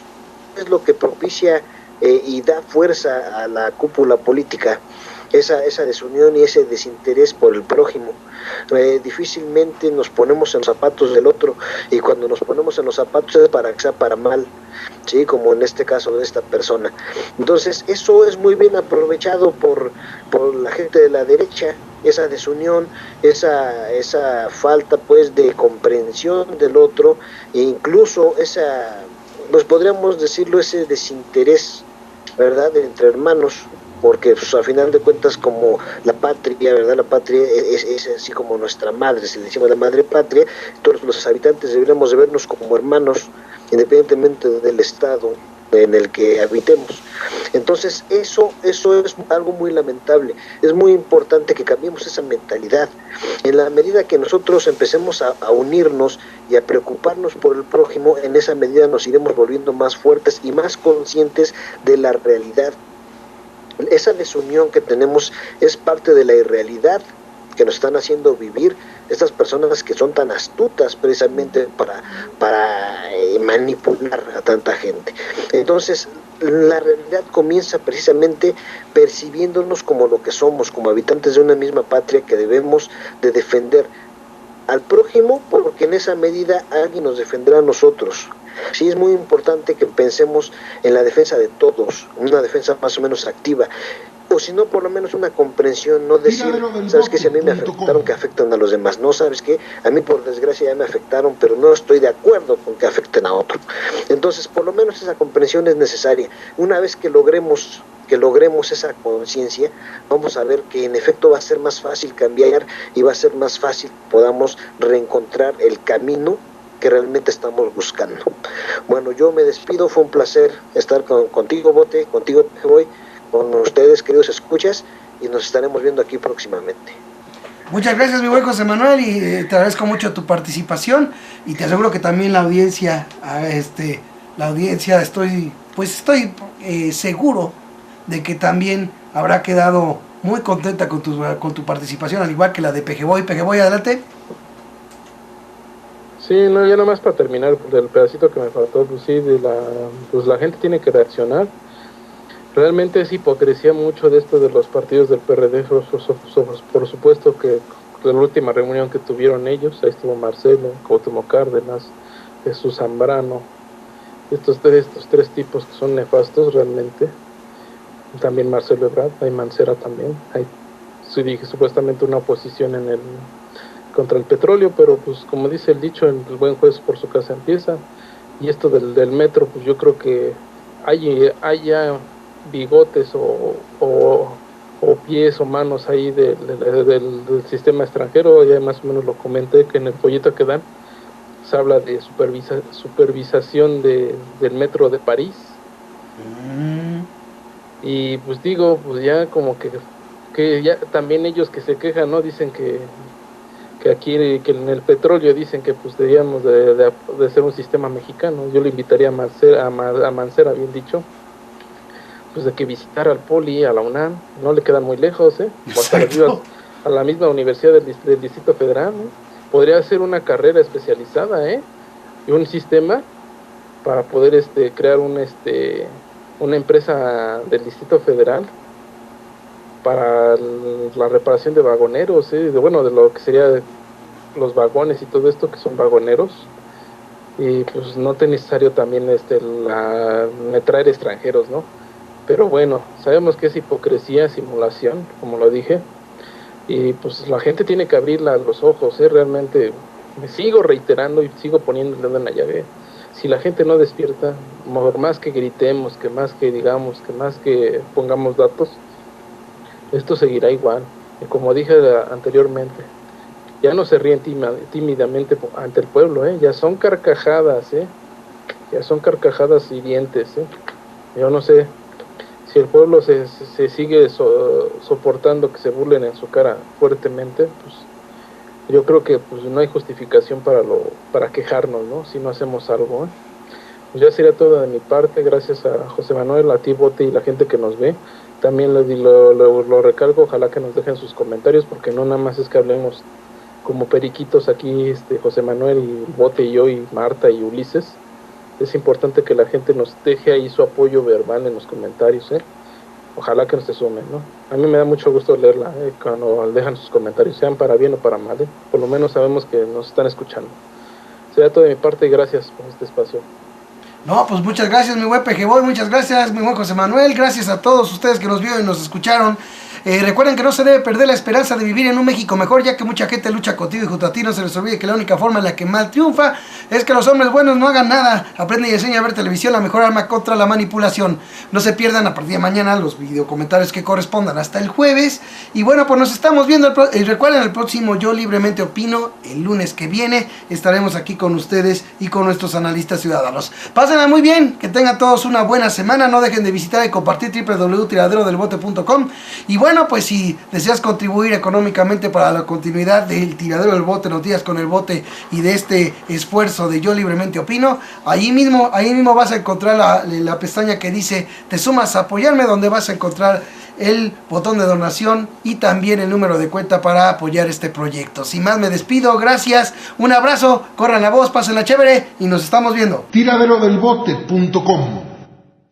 Speaker 2: es lo que propicia y da fuerza a la cúpula política, esa desunión y ese desinterés por el prójimo. Difícilmente nos ponemos en los zapatos del otro, y cuando nos ponemos en los zapatos es para que sea para mal, ¿sí? Como en este caso de esta persona. Entonces eso es muy bien aprovechado por la gente de la derecha, esa desunión, esa falta pues de comprensión del otro, e incluso pues podríamos decirlo, ese desinterés, ¿verdad?, entre hermanos, porque pues, a final de cuentas, como la patria, ¿verdad?, la patria es así como nuestra madre, se le decimos la madre patria, todos los habitantes deberíamos de vernos como hermanos, independientemente del estado en el que habitemos. Entonces eso es algo muy lamentable. Es muy importante que cambiemos esa mentalidad. En la medida que nosotros empecemos a unirnos y a preocuparnos por el prójimo, en esa medida nos iremos volviendo más fuertes y más conscientes de la realidad. Esa desunión que tenemos es parte de la irrealidad que nos están haciendo vivir estas personas que son tan astutas precisamente para manipular a tanta gente. Entonces, la realidad comienza precisamente percibiéndonos como lo que somos, como habitantes de una misma patria que debemos de defender al prójimo, porque en esa medida alguien nos defenderá a nosotros. Sí, es muy importante que pensemos en la defensa de todos, una defensa más o menos activa, o si no, por lo menos una comprensión, no decir, ¿sabes qué? Si a mí me afectaron, que afectan a los demás. No, ¿sabes qué? A mí por desgracia ya me afectaron, pero no estoy de acuerdo con que afecten a otro. Entonces, por lo menos esa comprensión es necesaria. Una vez que logremos esa conciencia, vamos a ver que en efecto va a ser más fácil cambiar y va a ser más fácil que podamos reencontrar el camino que realmente estamos buscando. Bueno, yo me despido, fue un placer estar contigo, Bote, contigo, Voy, con ustedes, queridos escuchas, y nos estaremos viendo aquí próximamente.
Speaker 1: Muchas gracias, mi buen José Manuel, y te agradezco mucho tu participación, y te aseguro que también la audiencia, estoy seguro de que también habrá quedado muy contenta con tu participación, al igual que la de Pejeboy. Pejeboy, adelante.
Speaker 3: Sí, no, ya nomás para terminar del pedacito que me faltó, pues sí, pues la gente tiene que reaccionar. Realmente es hipocresía mucho de esto de los partidos del PRD, por supuesto que en la última reunión que tuvieron ellos, ahí estuvo Marcelo, Cuauhtémoc Cárdenas, Jesús Zambrano, estos tres tipos que son nefastos realmente, también Marcelo Ebrard, hay Mancera también, hay supuestamente una oposición contra el petróleo, pero pues como dice el dicho, el buen juez por su casa empieza, y esto del metro, pues yo creo que hay ya bigotes o pies o manos ahí del sistema extranjero. Ya más o menos lo comenté, que en el folleto que dan se habla de supervisación del metro de París. Y pues digo, pues ya como que ya también ellos que se quejan, ¿no? Dicen que aquí, que en el petróleo dicen que pues deberíamos de ser un sistema mexicano. Yo le invitaría a Mancera, bien dicho, pues de que visitara al Poli, a la UNAM, no le quedan muy lejos, o hasta a la misma Universidad del Distrito Federal, ¿no? Podría ser una carrera especializada, y un sistema para poder crear una empresa del Distrito Federal para la reparación de vagoneros, de lo que sería los vagones y todo esto, que son vagoneros, y pues no es necesario también traer extranjeros, ¿no? Pero bueno, sabemos que es hipocresía, simulación, como lo dije, y pues la gente tiene que abrir los ojos, realmente me sigo reiterando y sigo poniendo el dedo en la llave. Si la gente no despierta, por más que gritemos, que más que digamos, que más que pongamos datos, esto seguirá igual. Y como dije anteriormente, ya no se ríen tímidamente ante el pueblo, ya son carcajadas, ya son carcajadas hirientes. Yo no sé si el pueblo se sigue soportando que se burlen en su cara fuertemente, pues yo creo que pues no hay justificación para quejarnos, ¿no? Si no hacemos algo. Pues ya sería todo de mi parte. Gracias a José Manuel, a ti, Bote, y la gente que nos ve. También lo recalco, ojalá que nos dejen sus comentarios, porque no nada más es que hablemos como periquitos aquí, José Manuel y Bote y yo y Marta y Ulises. Es importante que la gente nos deje ahí su apoyo verbal en los comentarios, Ojalá que nos se sumen, ¿no? A mí me da mucho gusto leerla, cuando dejan sus comentarios, sean para bien o para mal, Por lo menos sabemos que nos están escuchando. Será todo de mi parte y gracias por este espacio.
Speaker 1: No, pues muchas gracias, mi buen Pejeboy, muchas gracias, mi buen José Manuel, gracias a todos ustedes que nos vieron y nos escucharon Recuerden que no se debe perder la esperanza de vivir en un México mejor, ya que mucha gente lucha contigo y junto a ti. No se les olvide que la única forma en la que el mal triunfa es que los hombres buenos no hagan nada. Aprende y enseña a ver televisión, la mejor arma contra la manipulación. No se pierdan a partir de mañana los videocomentarios que correspondan hasta el jueves. Y bueno, pues nos estamos viendo. Recuerden, el próximo Yo Libremente Opino, el lunes que viene, estaremos aquí con ustedes y con nuestros analistas ciudadanos. Pásenla muy bien, que tengan todos una buena semana. No dejen de visitar y compartir www.tiraderodelbote.com. Y bueno, pues si deseas contribuir económicamente para la continuidad del Tiradero del Bote, Noticias con el Bote, y de este esfuerzo de Yo Libremente Opino, ahí mismo vas a encontrar la pestaña que dice te sumas a apoyarme, donde vas a encontrar el botón de donación y también el número de cuenta para apoyar este proyecto. Sin más, me despido, gracias, un abrazo, corran la voz, pásenla chévere y nos estamos viendo.
Speaker 4: Tiraderodelbote.com